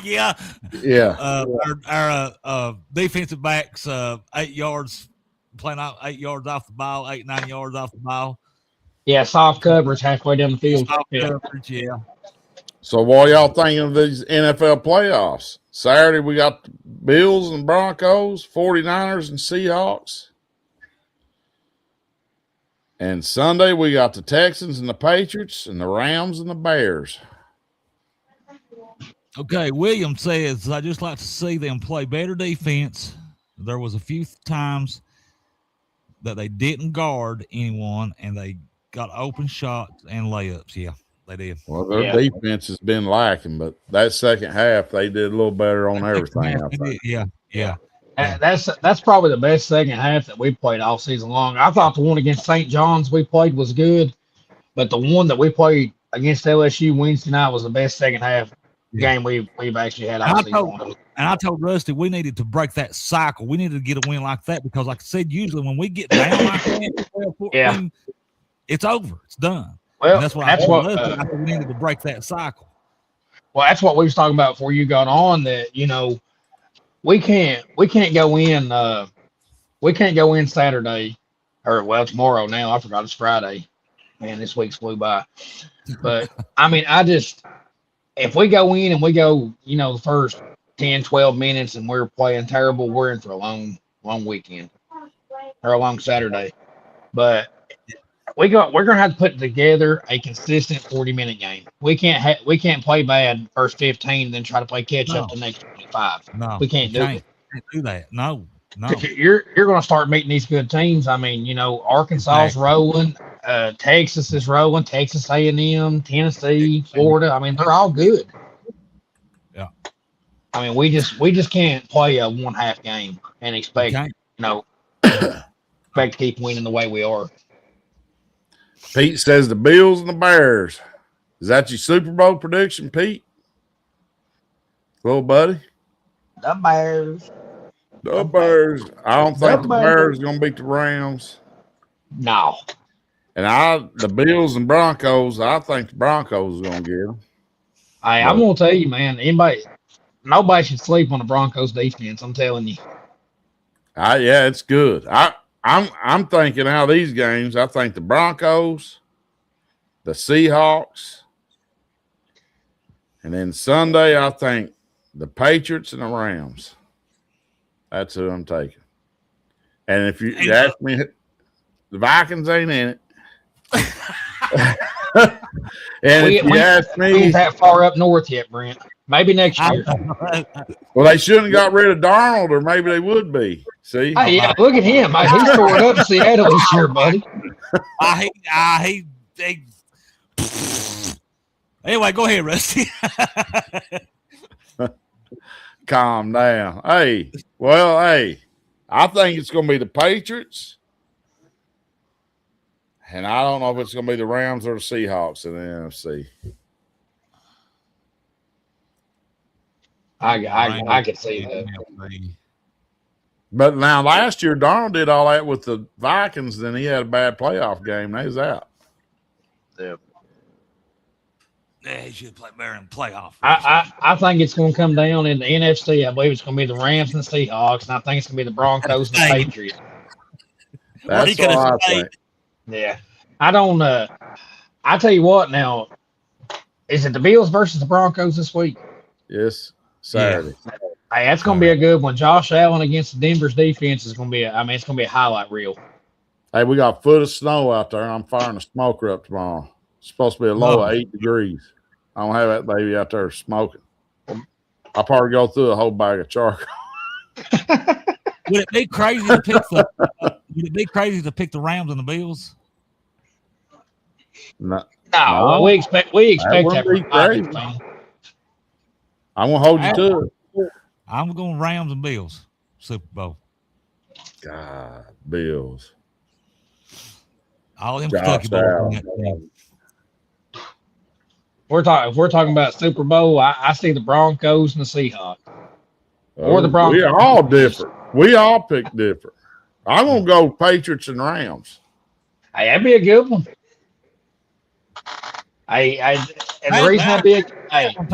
Yeah. Yeah. Our defensive backs 8 yards, playing out 8 yards off the ball, 8-9 yards off the ball. Yeah, soft coverage halfway down the field. Soft coverage, yeah. So what y'all thinking of these NFL playoffs? Saturday we got the Bills and Broncos, 49ers and Seahawks. And Sunday we got the Texans and the Patriots and the Rams and the Bears. Okay, William says, I just like to see them play better defense. There was a few times that they didn't guard anyone and they got open shots and layups. Yeah, they did. Well, their defense has been lacking, but that second half they did a little better on everything. I think. Yeah. That's probably the best second half that we played all season long. I thought the one against St. John's we played was good, but the one that we played against LSU Wednesday night was the best second half game we've actually had all season. And I told Rusty we needed to break that cycle. We needed to get a win like that because, like I said, usually when we get down like that, 12-14, it's over. It's done. Well, and that's what I told Rusty. I think we needed to break that cycle. Well, that's what we was talking about before you got on. That we can't go in. We can't go in Saturday, or tomorrow. Now I forgot it's Friday. Man, this week's flew by. But if we go in and we go, the first 10, 12 minutes and we're playing terrible, we're in for a long weekend or a long Saturday. But we're gonna have to put together a consistent 40-minute game. We can't play bad first 15 and then try to play catch up the next 25. No, we can't do it. Can't do that. No. You're gonna start meeting these good teams. Arkansas is rolling, Texas is rolling, Texas A&M, Tennessee, Florida. they're all good. Yeah. We just can't play a 1/2 game and expect to keep winning the way we are. Pete says the Bills and the Bears. Is that your Super Bowl prediction, Pete? Little buddy? The Bears. The Bears. I don't think the Bears are going to beat the Rams. No. And the Bills and Broncos, I think the Broncos are going to get them. I'm going to tell you, man, nobody should sleep on the Broncos defense. I'm telling you. Yeah, it's good. I'm thinking out of these games, I think the Broncos, the Seahawks, and then Sunday, I think the Patriots and the Rams. That's who I'm taking. And if you ask me, the Vikings ain't in it. And if you ask me, we ain't that far up north yet, Brent. Maybe next year. Well, they shouldn't have got rid of Darnold, or maybe they would be. See? Hey, yeah, look at him. He's throwing up in Seattle this year, buddy. Anyway, go ahead, Rusty. Calm down. I think it's going to be the Patriots. And I don't know if it's going to be the Rams or the Seahawks in the NFC. I could see that. But now last year, Darnold did all that with the Vikings, then he had a bad playoff game. They was out. Yeah. Yeah, he should play better in playoff. I think it's going to come down in the NFC. I believe it's going to be the Rams and the Seahawks, and I think it's going to be the Broncos and the Patriots. That's what I think. Yeah. I don't I tell you what now, is it the Bills versus the Broncos this week? Yes, Saturday. Yeah. Hey, that's going to be a good one. Josh Allen against Denver's defense is going to be it's going to be a highlight reel. Hey, we got a foot of snow out there. I'm firing a smoker up tomorrow. It's supposed to be a low of 8 degrees. I don't have that baby out there smoking. I'll probably go through a whole bag of charcoal. Would it be crazy to pick the Rams and the Bills? No, we expect that. Be crazy. I'm gonna hold you to it. I'm going Rams and Bills Super Bowl. God, Bills. All them Josh Kentucky boys in Allen. that team. If we're talking about Super Bowl, I see the Broncos and the Seahawks. Or the Broncos. We're all different. We all pick different. I'm gonna go Patriots and Rams. Hey, that'd be a good one. And the reason that'd be I can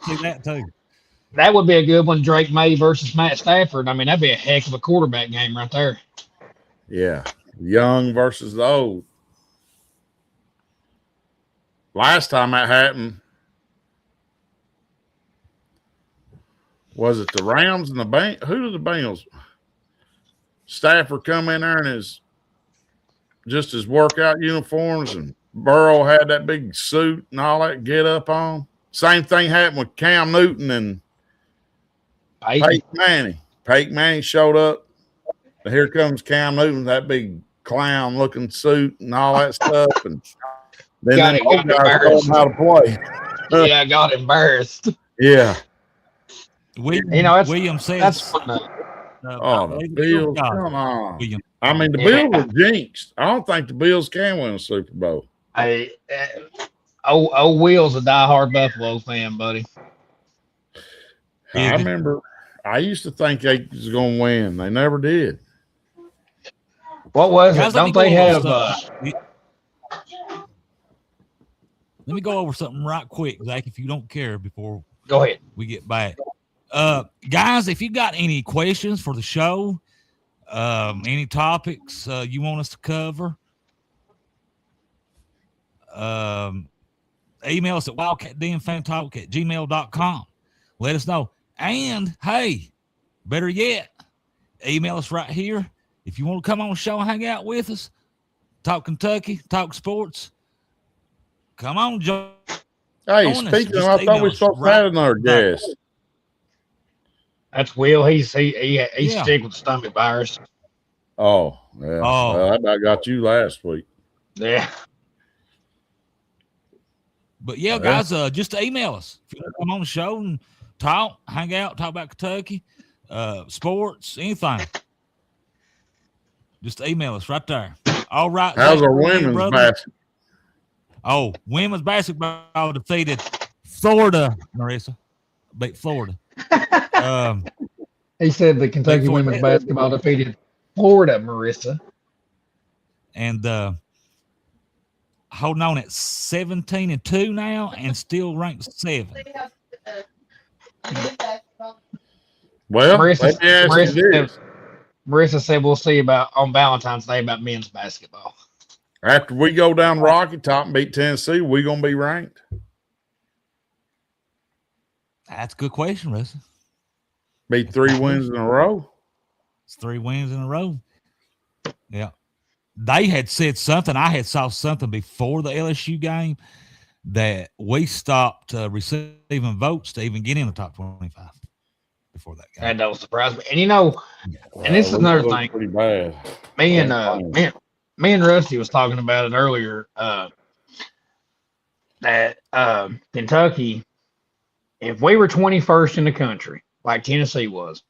see that too. that would be a good one. Drake May versus Matt Stafford. I mean, that'd be a heck of a quarterback game right there. Yeah, young versus the old. Last time that happened, was it the Rams and the Bengals? Who did the Bengals? Stafford come in there in his workout uniforms, and Burrow had that big suit and all that get up on. Same thing happened with Cam Newton and Peyton Manning. Peyton Manning showed up. Here comes Cam Newton, that big clown looking suit and all that stuff, and then got told him how to play. Yeah, I got embarrassed. Yeah. William says That's fun. The Bills, come on. William. I mean, the Bills are jinxed. I don't think the Bills can win a Super Bowl. Will's a diehard Buffalo fan, buddy. I remember I used to think they was going to win. They never did. What was Guys, it? Don't they have let me go over something right quick, Zach, if you don't care, before go ahead. we get back. Guys, if you got any questions for the show, any topics you want us to cover, email us at wildcatdenfantalk@gmail.com. Let us know. And hey, better yet, email us right here. If you want to come on the show and hang out with us, talk Kentucky, talk sports, come on, Joe. Hey, speaking of, I thought we were supposed to have another guest. That's Will. He's sick with stomach virus. Oh, yeah. Oh. Well, I got you last week. Yeah. But yeah, guys, just email us. If you want to come on the show and talk, hang out, talk about Kentucky, sports, anything. Just email us right there. All right. How's our women's basketball? Oh, women's basketball defeated Florida, Marissa. Beat Florida. He said the Kentucky women's basketball defeated Florida, Marissa. And holding on at 17-2 now, and still ranked 7. Well, Marissa said we'll see about on Valentine's Day about men's basketball. After we go down Rocky Top and beat Tennessee, we gonna be ranked? That's a good question, Marissa. Beat 3 wins in a row. It's 3 wins in a row. Yeah. They had said something. I had saw something before the LSU game that we stopped receiving votes to even get in the top 25 before that game. That don't surprise me. And and this is another thing. Pretty bad. Me and Rusty was talking about it earlier. That Kentucky, if we were 21st in the country, like Tennessee was,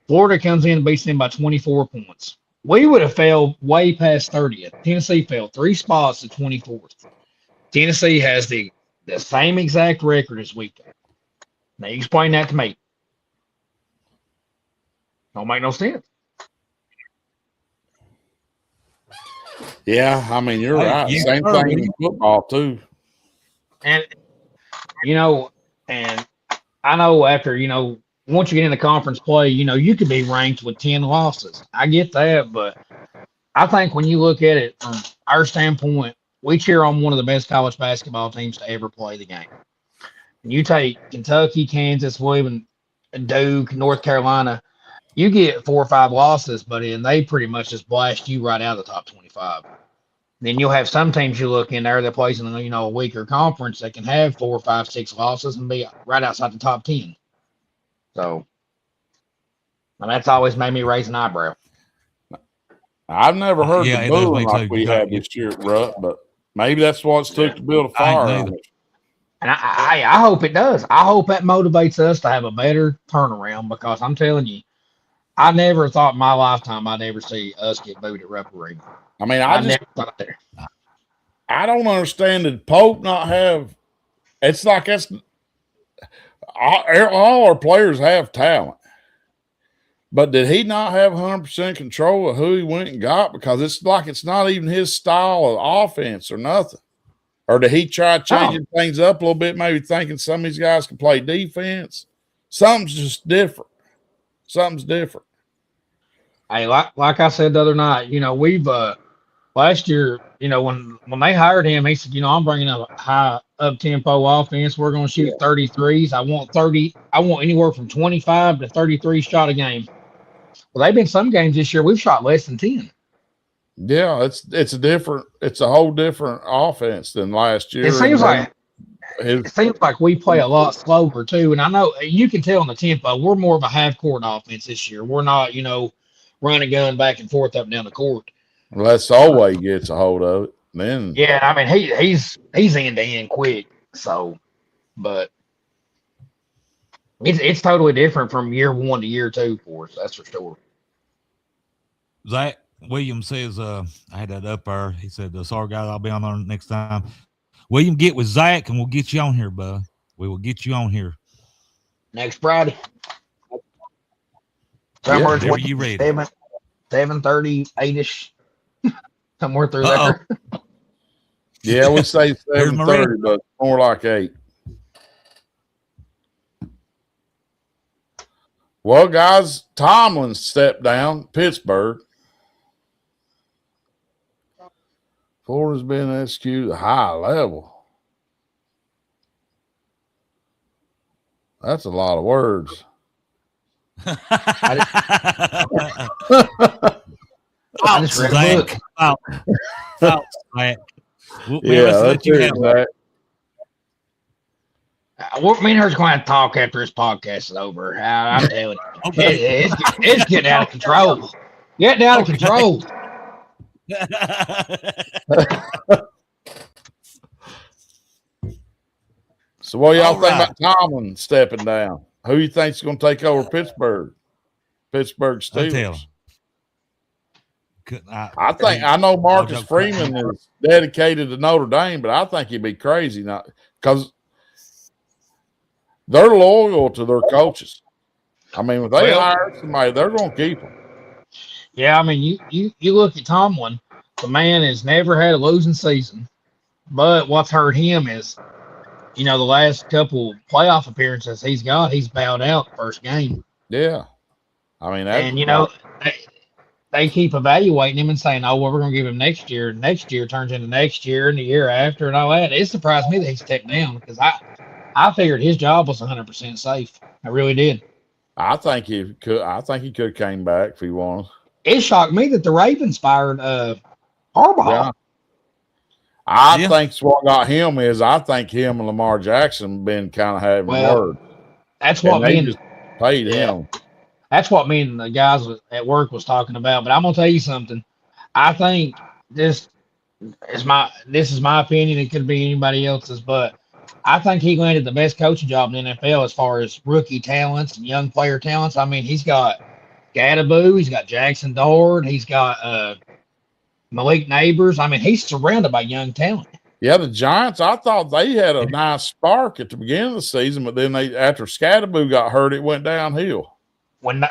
Florida comes in and beats them by 24 points. We would have fell way past 30th. Tennessee fell 3 spots to 24th. Tennessee has the same exact record as we do. Now, you explain that to me. Don't make no sense. Yeah, I mean, you're right. Yeah, Same thing in football, too. And, and I know after, once you get in the conference play, you could be ranked with 10 losses. I get that, but I think when you look at it from our standpoint, we cheer on one of the best college basketball teams to ever play the game. And you take Kentucky, Kansas, William, Duke, North Carolina, you get 4 or 5 losses, buddy, and they pretty much just blast you right out of the top 25. Then you'll have some teams you look in there that plays in a weaker conference that can have 4, 5, 6 losses and be right outside the top 10. So, and that's always made me raise an eyebrow. I've never heard Yeah, the booing like we had this year at Rupp, but maybe that's what it took to build a fire. And I hope it does. I hope that motivates us to have a better turnaround because I'm telling you, I never thought in my lifetime I'd ever see us get booed at Rupp Arena. I mean, I never thought there. I don't understand. Did Pope not have? It's like it's all our players have talent, but did he not have 100% control of who he went and got? Because it's like it's not even his style of offense or nothing. Or did he try changing things up a little bit, maybe thinking some of these guys can play defense? Something's just different. Something's different. Hey, like I said the other night, we've last year, when they hired him, he said, I'm bringing up a high up tempo offense. We're going to shoot 33s. I want anywhere from 25 to 33 shot a game. Well, they've been some games this year we've shot less than 10. Yeah, it's a whole different offense than last year. It seems like we play a lot slower too. And I know you can tell on the tempo, we're more of a half court offense this year. We're not, running gun back and forth up and down the court. Unless Solway gets a hold of it. Then I mean he's end to end quick. So but it's totally different from year 1 to year 2 for us, that's for sure. Zach Williams says, I had that up there. He said, sorry, guys, I'll be on there next time. William, get with Zach, and we'll get you on here, bud. We will get you on here. Next Friday. Somewhere you ready. 7:30, 8-ish. Somewhere through there. Yeah, we say 7:30, but more like 8. Well, guys, Tomlin stepped down, Pittsburgh. Florida's been executed at a high level. That's a lot of words. I just read a book. That's it, Zach. Me and her's going to talk after this podcast is over. I'm telling you. Okay. It's getting out of control. Getting out of control. So what y'all think about Tomlin stepping down? Who you think's going to take over Pittsburgh? Pittsburgh Steelers. I know Marcus Freeman is dedicated to Notre Dame, but I think he'd be crazy not because they're loyal to their coaches. I mean, if they hire somebody, they're going to keep them. Yeah, I mean, you look at Tomlin, the man has never had a losing season, but what's hurt him is, the last couple playoff appearances he's bowed out the first game. Yeah. I mean, they keep evaluating him and saying, oh, well, we're going to give him next year. Next year turns into next year and the year after and all that. It surprised me that he stepped down because I figured his job was 100% safe. I really did. I think he could have came back if he wanted. It shocked me that the Ravens fired Harbaugh. Yeah. I think what got him is I think him and Lamar Jackson been kind of having word. That's what they just paid him. That's what me and the guys at work was talking about. But I'm gonna tell you something. I think this is my opinion. It could be anybody else's, but I think he landed the best coaching job in the NFL as far as rookie talents and young player talents. I mean, he's got Gadaboo, he's got Jackson Dart, he's got Malik Neighbors. I mean, he's surrounded by young talent. Yeah, the Giants, I thought they had a nice spark at the beginning of the season, but then after Scadaboo got hurt, it went downhill. When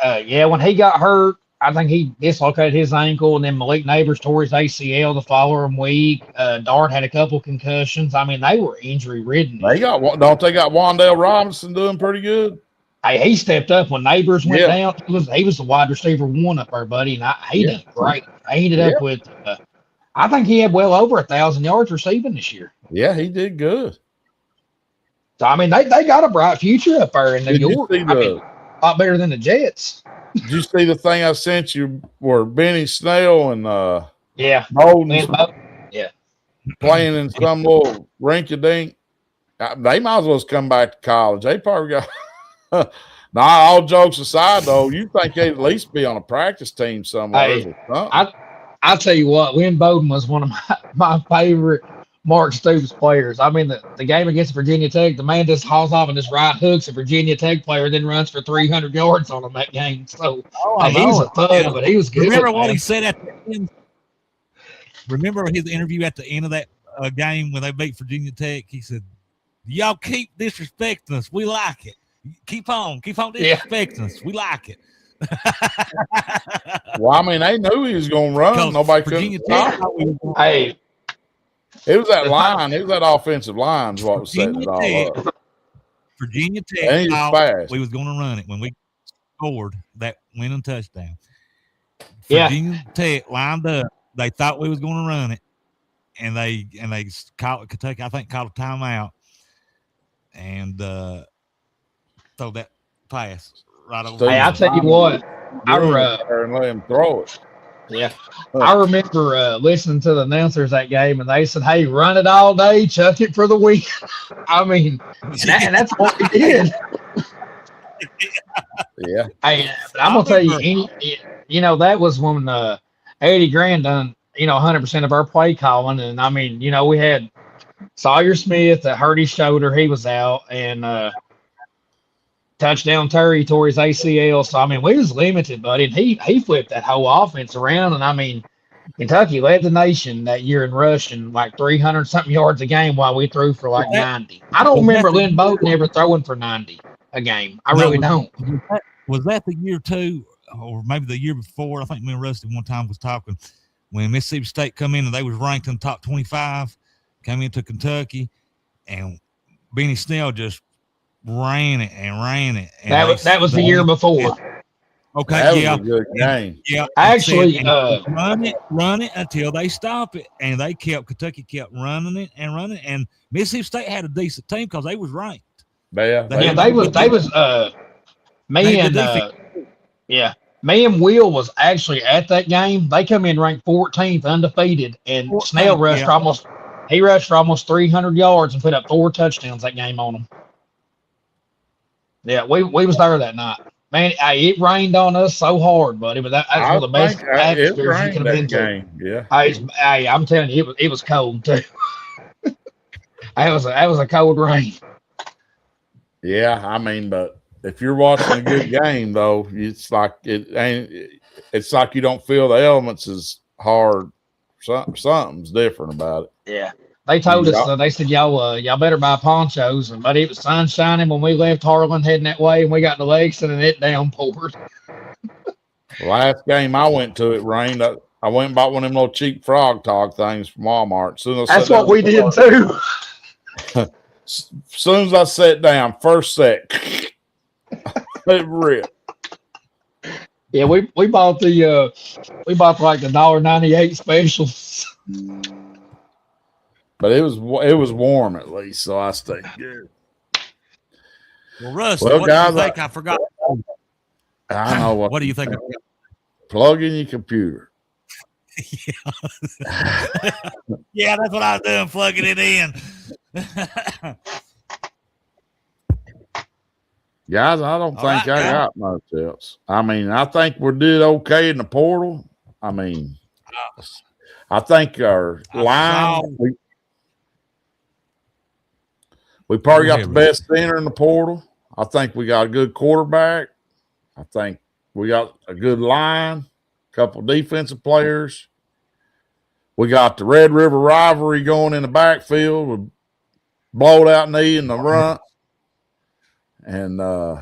he got hurt, I think he dislocated his ankle, and then Malik Neighbors tore his ACL the following week. Dart had a couple concussions. I mean, they were injury ridden. They got Wan'Dale Robinson doing pretty good? Hey, he stepped up when Neighbors went down. He was the wide receiver 1 up there, buddy, and he did great. I ended up with, I think he had well over 1,000 yards receiving this year. Yeah, he did good. So I mean, they got a bright future up there in New York. I mean, a lot better than the Jets. Did you see the thing I sent you where Benny Snell and Bowden playing in some little rinky-dink? They might as well come back to college. They probably got now, all jokes aside, though, you think they'd at least be on a practice team somewhere. Hey, I'll tell you what, Lynn Bowden was one of my favorite Mark Stoops players. I mean, the game against Virginia Tech, the man just hauls off and just right hooks a Virginia Tech player, then runs for 300 yards on him that game. So I he was know a thug, it. but he was good. Remember what man. he said at the end? Remember his interview at the end of that game when they beat Virginia Tech? He said, "Y'all keep disrespecting us. We like it. Keep on disrespecting us. We like it." Well, I mean, they knew he was going to run. Because Nobody Virginia couldn't Tech stop. thought we were gonna- Hey, It was that line. It was that offensive line is what was setting it all Virginia up. Virginia And Tech he was thought fast. we was going to run it when we scored that winning touchdown. Yeah. Virginia Tech lined up. They thought we was going to run it, and they called Kentucky. I think called a timeout and throw that pass right over. hey, I'll tell you what. And let him throw it. Yeah. I remember listening to the announcers that game, and they said, "Hey, run it all day, chuck it for the week." I mean, and that's what we did. Yeah. Hey, but I'm gonna tell you, that was when Eddie Grant done, 100% of our play calling, and I mean, we had Sawyer Smith that hurt his shoulder, he was out, and touchdown Terry tore his ACL. So I mean, we was limited, buddy, and he flipped that whole offense around, and I mean, Kentucky led the nation that year in rushing like 300 something yards a game while we threw for like 90. I don't remember Lynn Bowden ever throwing for 90 a game. I really don't. Was that the year two, or maybe the year before? I think me and Rusty one time was talking when Mississippi State come in and they was ranked in the top 25, came into Kentucky, and Benny Snell just ran it. And that was the year before. Okay, That was yeah, a good game. yeah. Actually, run it until they stop it, and Kentucky kept running it, and Mississippi State had a decent team because they was ranked. Yeah. they was Mayhem Will was actually at that game. They come in ranked 14th, undefeated, and Snell rushed for almost 300 yards and put up 4 touchdowns that game on them. Yeah, we was there that night. Man, it rained on us so hard, buddy, but that's one of the best atmospheres you can have been to. Yeah. Hey, I'm telling you, it was cold too. that was a cold rain. Yeah, I mean, but if you're watching a good game, though, it's like it's like you don't feel the elements as hard. Something's different about it. Yeah. They told us, they said, y'all better buy ponchos. But it was sun shining when we left Harlan heading that way, and we got to Lexington, and it downpoured. Last game I went to, it rained. I went and bought one of them little cheap frog tog things from Walmart. That's what we did too. As soon as I sat down, first set, it ripped. Yeah, we bought like the $1.98 specials. But it was warm at least, so I stayed good. Well, Russ, Well, what guys, do you think? I forgot. I know What do you think? Plug in your computer. Yeah, that's what I was doing, plugging it in. Guys, I don't All think right, I got much else. I mean, I think we did okay in the portal. I mean, I think our line, we probably got the best center in the portal. I think we got a good quarterback. I think we got a good line, a couple defensive players. We got the Red River rivalry going in the backfield with blowed out knee in the front. And the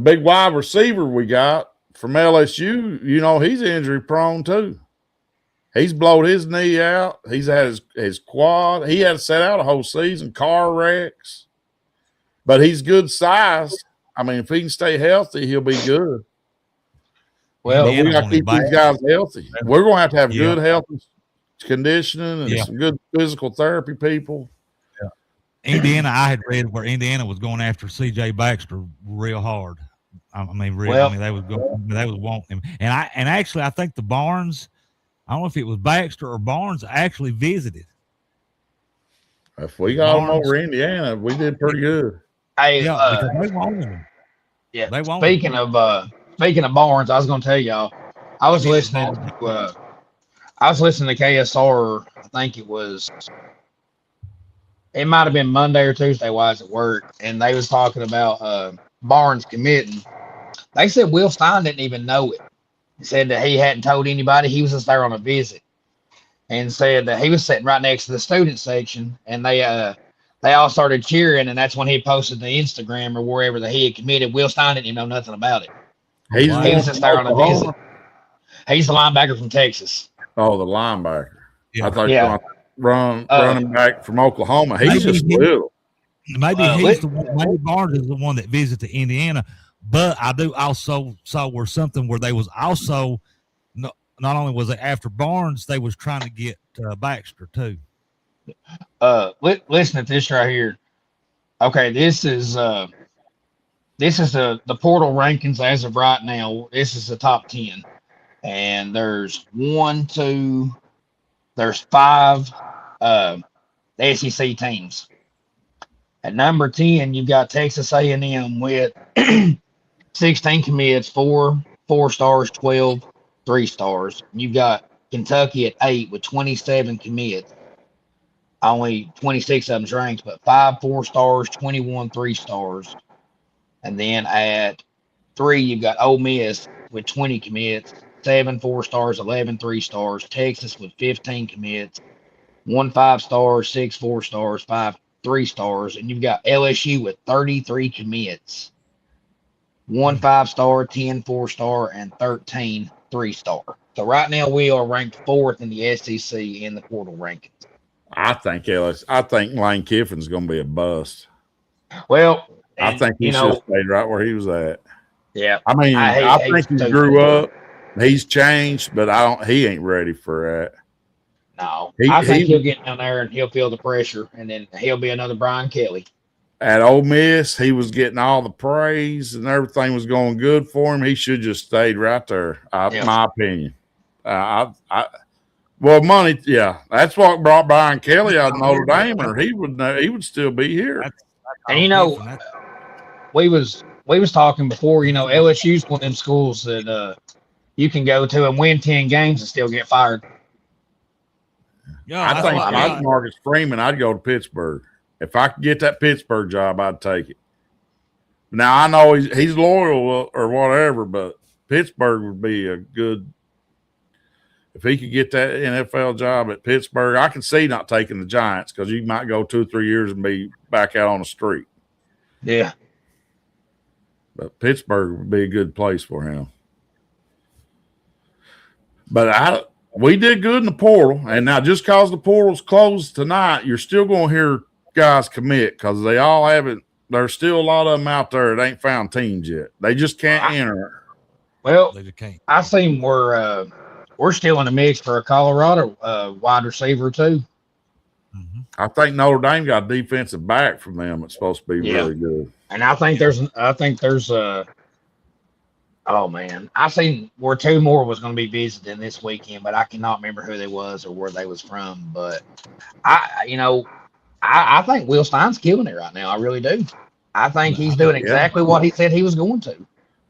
big wide receiver we got from LSU, he's injury prone too. He's blowed his knee out. He's had his quad. He had to set out a whole season, car wrecks. But he's good size. I mean, if he can stay healthy, he'll be good. Well, but we got to keep these guys healthy. We're going to have good health conditioning and some good physical therapy people. Indiana, I had read where Indiana was going after C.J. Baxter real hard. They was wanting him, and actually I think the Barnes, I don't know if it was Baxter or Barnes, actually visited. If we got them over Indiana, we did pretty good. Hey, because they wanted him. Yeah. They wanted Speaking of Barnes, I was going to tell y'all, I was listening to I was listening to KSR. I think it might have been Monday or Tuesday while I was at work, and they was talking about Barnes committing. They said Will Stein didn't even know it. He said that he hadn't told anybody. He was just there on a visit, and said that he was sitting right next to the student section, and they all started cheering, and that's when he posted the Instagram or wherever that he had committed. Will Stein didn't even know nothing about it. He's Wow. He the was one just from there on a visit. Oklahoma. He's the linebacker from Texas. Oh, the linebacker. Yeah. I thought Yeah. running back from Oklahoma. He's Maybe just he- little. Maybe Uh, he's let- the one. Maybe Barnes is the one that visited Indiana. But I do also saw where something where they was also not only was it after Barnes, they was trying to get Baxter too. Listen to this right here. Okay, this is the portal rankings as of right now. This is the top 10, and there's there's 5 SEC teams. At number 10, you've got Texas A&M with 16 commits, 4 4-stars, 12 3-stars. You've got Kentucky at 8 with 27 commits. Only 26 of them's ranked, but 5 4-stars, 21 3-stars. And then at 3, you've got Ole Miss with 20 commits, 7 4-stars, 11 3-stars. Texas with 15 commits, 1 5-star, 6 4-stars, 5 3-stars. And you've got LSU with 33 commits, 1 5-star, 10 4-star, and 13 3-star. So right now we are ranked 4th in the SEC in the portal rankings. I think Lane Kiffin's going to be a bust. Well, I think he should have stayed right where he was at. Yeah. I mean, I hate think he to- grew up. He's changed, but he ain't ready for that. No, He- I think he- he'll get down there and he'll feel the pressure, and then he'll be another Brian Kelly. At Ole Miss, he was getting all the praise and everything was going good for him. He should just stayed right there. Yeah. My opinion. Well, money, yeah, that's what brought Brian Kelly out of Notre Dame, or he would still be here. And we was talking before. LSU's one of them schools that you can go to and win 10 games and still get fired. Yeah, I that's think what- if I was Marcus Freeman, I'd go to Pittsburgh. If I could get that Pittsburgh job, I'd take it. Now I know he's loyal or whatever, but Pittsburgh would be a good. If he could get that NFL job at Pittsburgh, I can see not taking the Giants because you might go 2 or 3 years and be back out on the street. Yeah. But Pittsburgh would be a good place for him. But we did good in the portal, and now just because the portal's closed tonight, you're still going to hear guys commit because they all haven't. There's still a lot of them out there that ain't found teams yet. They just can't enter. Well, They just can't. I seen we're still in the mix for a Colorado wide receiver too. Mhm. I think Notre Dame got a defensive back from them. It's supposed to be Yeah. really good. And I think there's oh man, I seen where 2 more was going to be visiting this weekend, but I cannot remember who they was or where they was from. But I think Will Stein's killing it right now. I really do. I think he's doing exactly what he said he was going to.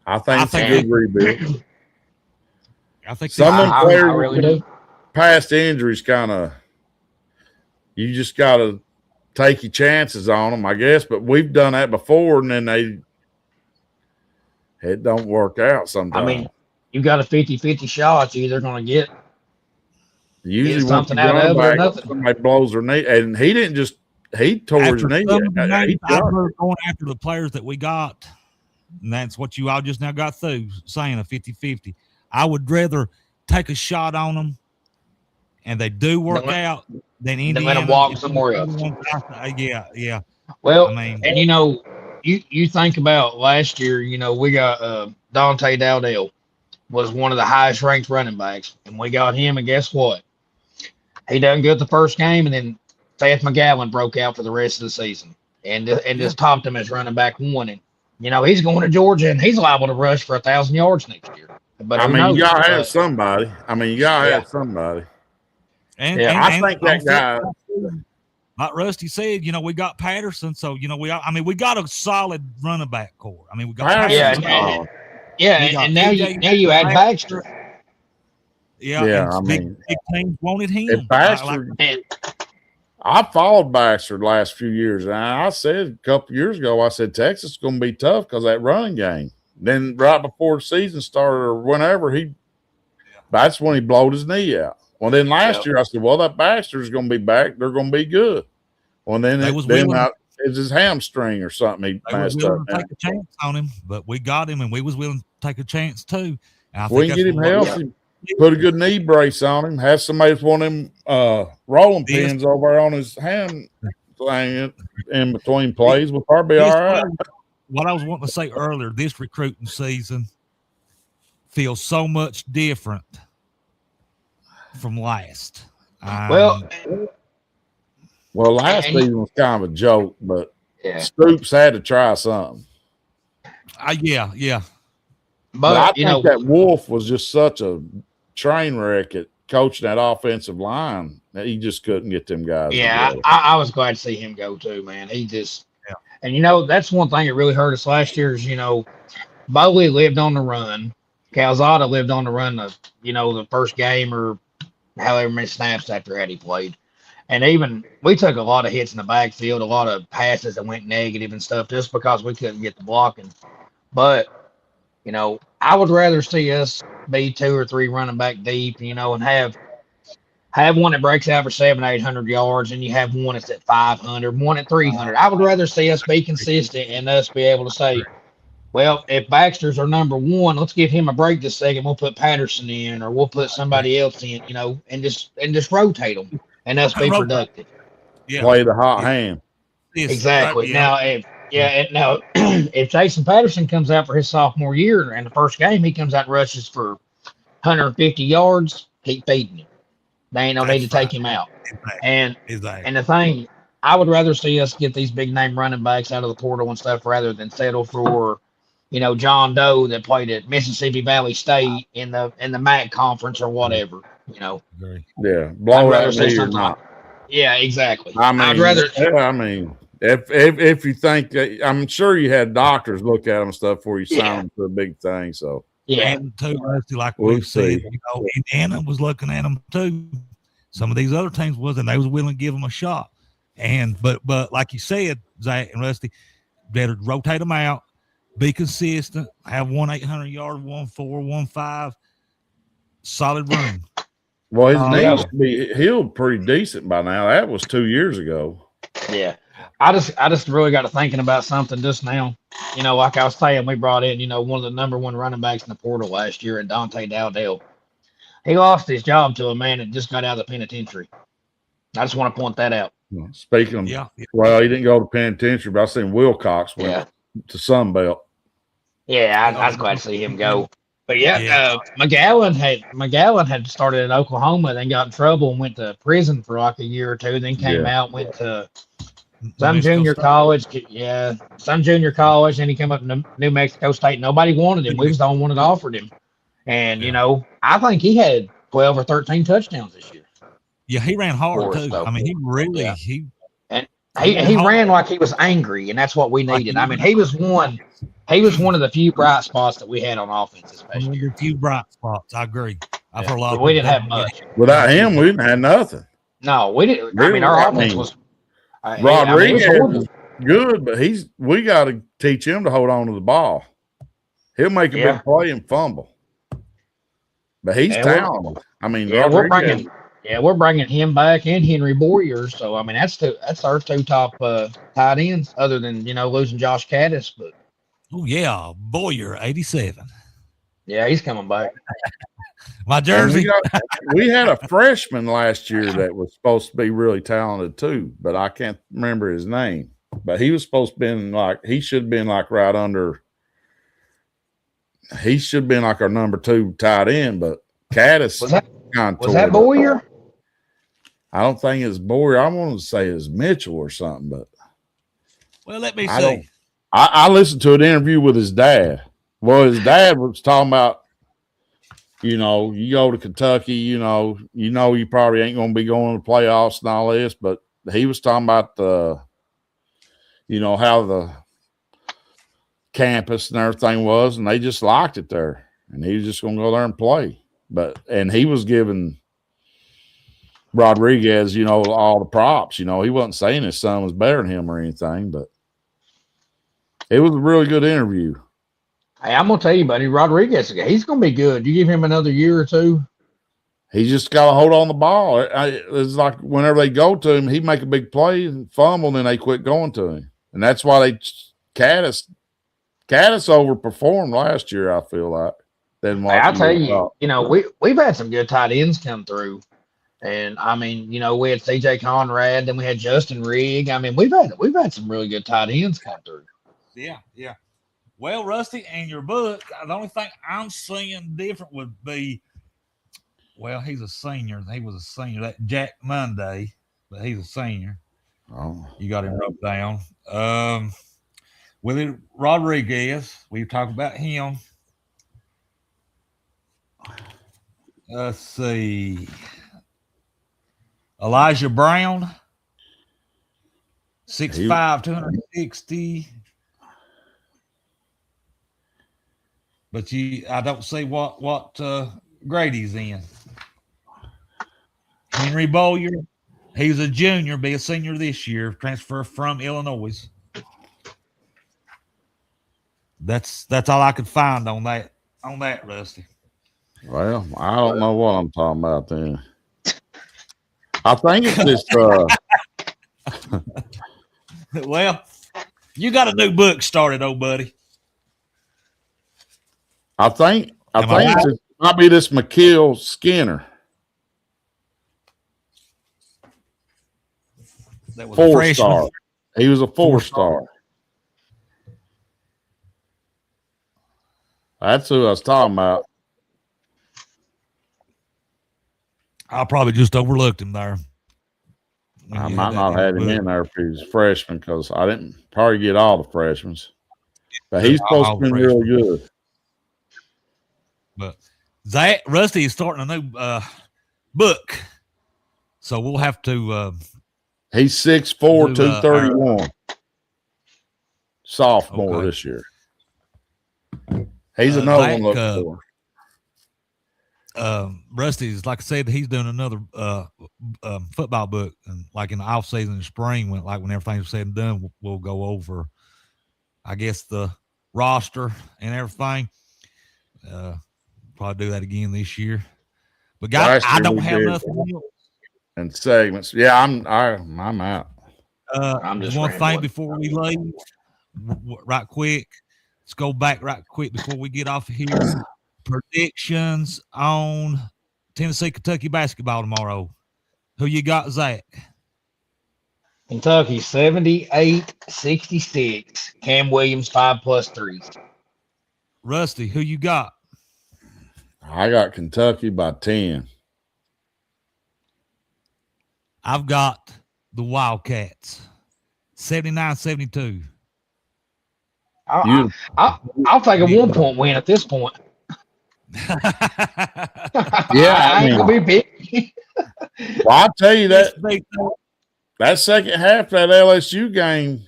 I think it's a think- good rebuild. I think Some of them I players really do. past injuries kind of you just got to take your chances on them, I guess. But we've done that before, and then it don't work out sometimes. I mean, you got a 50-50 shot. You're either going to get usually something once you out of it or run back, nothing. somebody blows their knee, and he didn't just he tore his after knee. some of the He names, I've done. heard going after the players that we got, and that's what you all just now got through saying a 50-50. I would rather take a shot on them, and they do work Then let- out, than then Indiana. let 'em walk somewhere else. Yeah. Well, I mean, and you think about last year, we got Dante Dowdell was one of the highest ranked running backs, and we got him, and guess what? He done good the first game, and then Seth McGowan broke out for the rest of the season, and just topped him as running back 1. And he's going to Georgia, and he's liable to rush for 1,000 yards next year. But I who mean, knows? you gotta have But- somebody. You gotta Yeah. have somebody. and, Yeah, and, I and think that guy. like Rusty said, we got Patterson, so we got a solid running back core. We got Patterson, Yeah, Patterson. Yeah, We got and now TJ you add Baxter. Yeah, Yeah, and I big, mean, big teams wanted him. if Baxter, And I followed Baxter the last few years, and I said a couple years ago, I said Texas is going to be tough because that running game. Then right before the season started, or whenever that's when he blowed his knee out. Well, then last year I said, well, that Baxter's going to be back. They're going to be good. Well, then it's his hamstring or something. He they were messed up. willing to take a chance on him, but we got him, and we was willing to take a chance too. And I We think can get him that's what- healthy. Put a good knee brace on him. Have somebody with one of them rolling Yes. pins over on his hand thing in between plays. We'll probably be This- all right. What I was wanting to say earlier, this recruiting season feels so much different from last. well, Well, last and- season was kind of a joke, but yeah. Stoops had to try something. Yeah. But I But you know, think that Wolf was just such a train wreck at coaching that offensive line that he just couldn't get them guys. yeah, together. I was glad to see him go too, man. He just, Yeah. and you know, that's one thing that really hurt us last year is, you know, Bowley lived on the run. Calzada lived on the run the first game or however many snaps after had he played. And even we took a lot of hits in the backfield, a lot of passes that went negative and stuff just because we couldn't get the blocking. But, you know, I would rather see us be 2 or 3 running back deep, you know, and have one that breaks out for 700-800 yards, and you have one that's at 500, one at 300. I would rather see us be consistent and us be able to say, well, if Baxter's our number one, let's give him a break this second. We'll put Patterson in, or we'll put somebody else in, you know, and just rotate them and us be Rotate. productive. Yeah. Play the hot Yeah. hand. Yes, Exactly. right, yeah. Now, if Jason Patterson comes out for his sophomore year and the first game he comes out and rushes for 150 yards, keep feeding him. They ain't no need to That's take him out. Exactly. And the thing, I would rather see us get these big name running backs out of the portal and stuff rather than settle for, you know, John Doe that played at Mississippi Valley State in the MAC conference or whatever. You know, Agree. Yeah, I'd blow rather that see knee or something. not. Yeah, exactly. I mean, I'd rather. if you think that, I'm sure you had doctors look at them and stuff before you Yeah. sign them to a big thing. So Yeah, And too, Rusty, like We'll we've said, see. you know, Indiana was looking at them too. Some of these other teams wasn't. They was willing to give them a shot. And but like you said, Zach and Rusty, better rotate them out, be consistent, have 1-800-yard, 1-4, 1-5, solid run. well, his knee yeah. should be healed pretty decent by now. That was 2 years ago. yeah. I just really got to thinking about something just now. You know, like I was saying, we brought in, you know, one of the number one running backs in the portal last year, Dante Dowdell. He lost his job to a man that just got out of the penitentiary. I just want to point that out. Speaking of, Yeah. well, he didn't go to penitentiary, but I seen Wilcox went Yeah. to Sunbelt. Yeah, I was glad to see him go. But yeah, Yeah. McGowan had started in Oklahoma, then got in trouble and went to prison for like a year or two. Then came out, went to some Mexico junior State. college. Yeah, some junior college. Then he came up to New Mexico State. Nobody wanted him. We was the only one that offered him. And you know, I think he had 12 or 13 touchdowns this year. Yeah, he ran hard For us, too. though. I mean, he really Yeah. he He ran like he was angry, and that's what we needed. I mean, he was one of the few bright spots that we had on offense this past one of year. the few bright spots. I agree. I've heard a lot. But of we people didn't have talk about much. Without him, we didn't have nothing. No, we didn't. I Really? mean, our I offense mean, was. Rodriguez it was is good, but we got to teach him to hold on to the ball. He'll make a Yeah. big play and fumble, but he's Yeah, we're- talented. I mean, Yeah, Rodriguez, we're bringing him back and Henry Boyer. So I mean, that's our two top tight ends, other than losing Josh Caddis. But Oh yeah, Boyer 87. yeah, he's coming back. My and jersey. we had a freshman last year that was supposed to be really talented too, but I can't remember his name. But he was supposed to be he should have been right under. He should have been our number 2 tight end, but Caddis Was that tore it up. Boyer? I don't think it's Boyer. I want to say it's Mitchell or something, but Well, let me I see. don't- I listened to an interview with his dad. Well, his dad was talking about, you go to Kentucky, you probably ain't going to be going to the playoffs and all this, but he was talking about how the campus and everything was, and they just liked it there, and he was just going to go there and play. And he was giving Rodriguez, all the props. He wasn't saying his son was better than him or anything, but it was a really good interview. Hey, I'm gonna tell you, buddy, Rodriguez, he's gonna be good. You give him another year or two. He just got to hold on the ball. It's like whenever they go to him, he make a big play and fumble, and then they quit going to him. And that's why Caddis overperformed last year, I feel like. Hey, I tell you, we've had some good tight ends come through. And I mean, we had CJ Conrad, then we had Justin Rigg. I mean, we've had some really good tight ends come through. Yeah. Well, Rusty, in your book, the only thing I'm seeing different would be, well, he's a senior. He was a senior. That Jack Monday, but he's a senior. Oh, you got him wrote down. Willie Rodriguez, we've talked about him. Let's see. Elijah Brown, 6'5", 260. But I don't see what grade he's in. Henry Bowyer, he's a junior, be a senior this year, transfer from Illinois. That's all I could find on that, Rusty. Well, I don't know what I'm talking about then. I think it's this. Well, you got a new book started, old buddy. I think it might be this McKeel Skinner. That was 4-star. He was a 4-star. That's who I was talking about. I probably just overlooked him there. I might not have him in there if he's a freshman because I didn't probably get all the freshmen. But he's supposed to be really good. But Rusty is starting a new book. So we'll have to he's 6'4", 231. Sophomore this year. He's another one looking for. Rusty's, like I said, he's doing another football book, and like in the off season in the spring, when everything's said and done, we'll go over, I guess, the roster and everything. Probably do that again this year. But guys, I don't have nothing else. And segments. Yeah, I'm out. I'm just one thing before we leave, right quick. Let's go back right quick before we get off of here. Predictions on Tennessee, Kentucky basketball tomorrow. Who you got, Zach? Kentucky 78-66. Cam Williams 5+ threes. Rusty, who you got? I got Kentucky by 10. I've got the Wildcats 79-72. I'll take a 1-point win at this point. Yeah, I ain't gonna be big. Well, I'll tell you that second half of that LSU game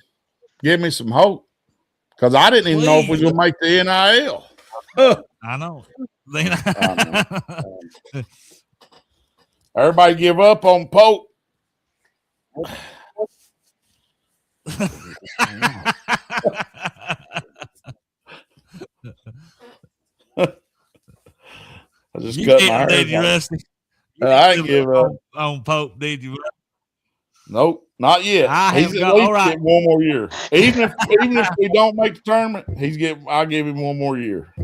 gave me some hope because I didn't even know if we were gonna make the NIL. I know. Everybody give up on Pope. I just you cut my hair. Did you, Rusty? I didn't give up on Pope, did you? Nope, not yet. He's at least getting one more year. Even if we don't make the tournament, I'll give him one more year,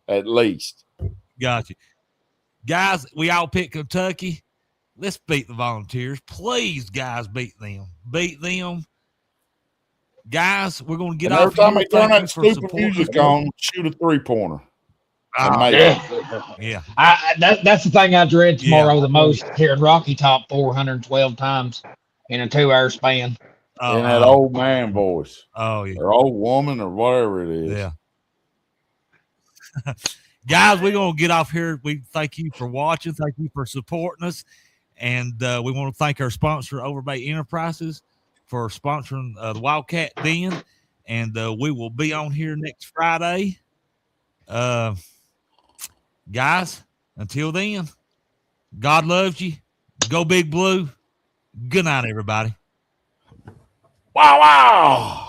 at least. Gotcha. Guys, we all pick Kentucky. Let's beat the Volunteers. Please, guys, beat them. Beat them. Guys, we're going to get off. Every time they turn that stupid music on, shoot a 3-pointer. Yeah. That's the thing I dread tomorrow the most, hearing Rocky Top 412 times in a 2-hour span. In that old man voice. Oh, yeah. Or old woman or whatever it is. Yeah. Guys, we're going to get off here. We thank you for watching. Thank you for supporting us. And we want to thank our sponsor, Overbay Enterprises, for sponsoring the Wildcat Den. And we will be on here next Friday. Guys, Until then, God loves you. Go Big Blue. Good night, everybody. Wow, wow.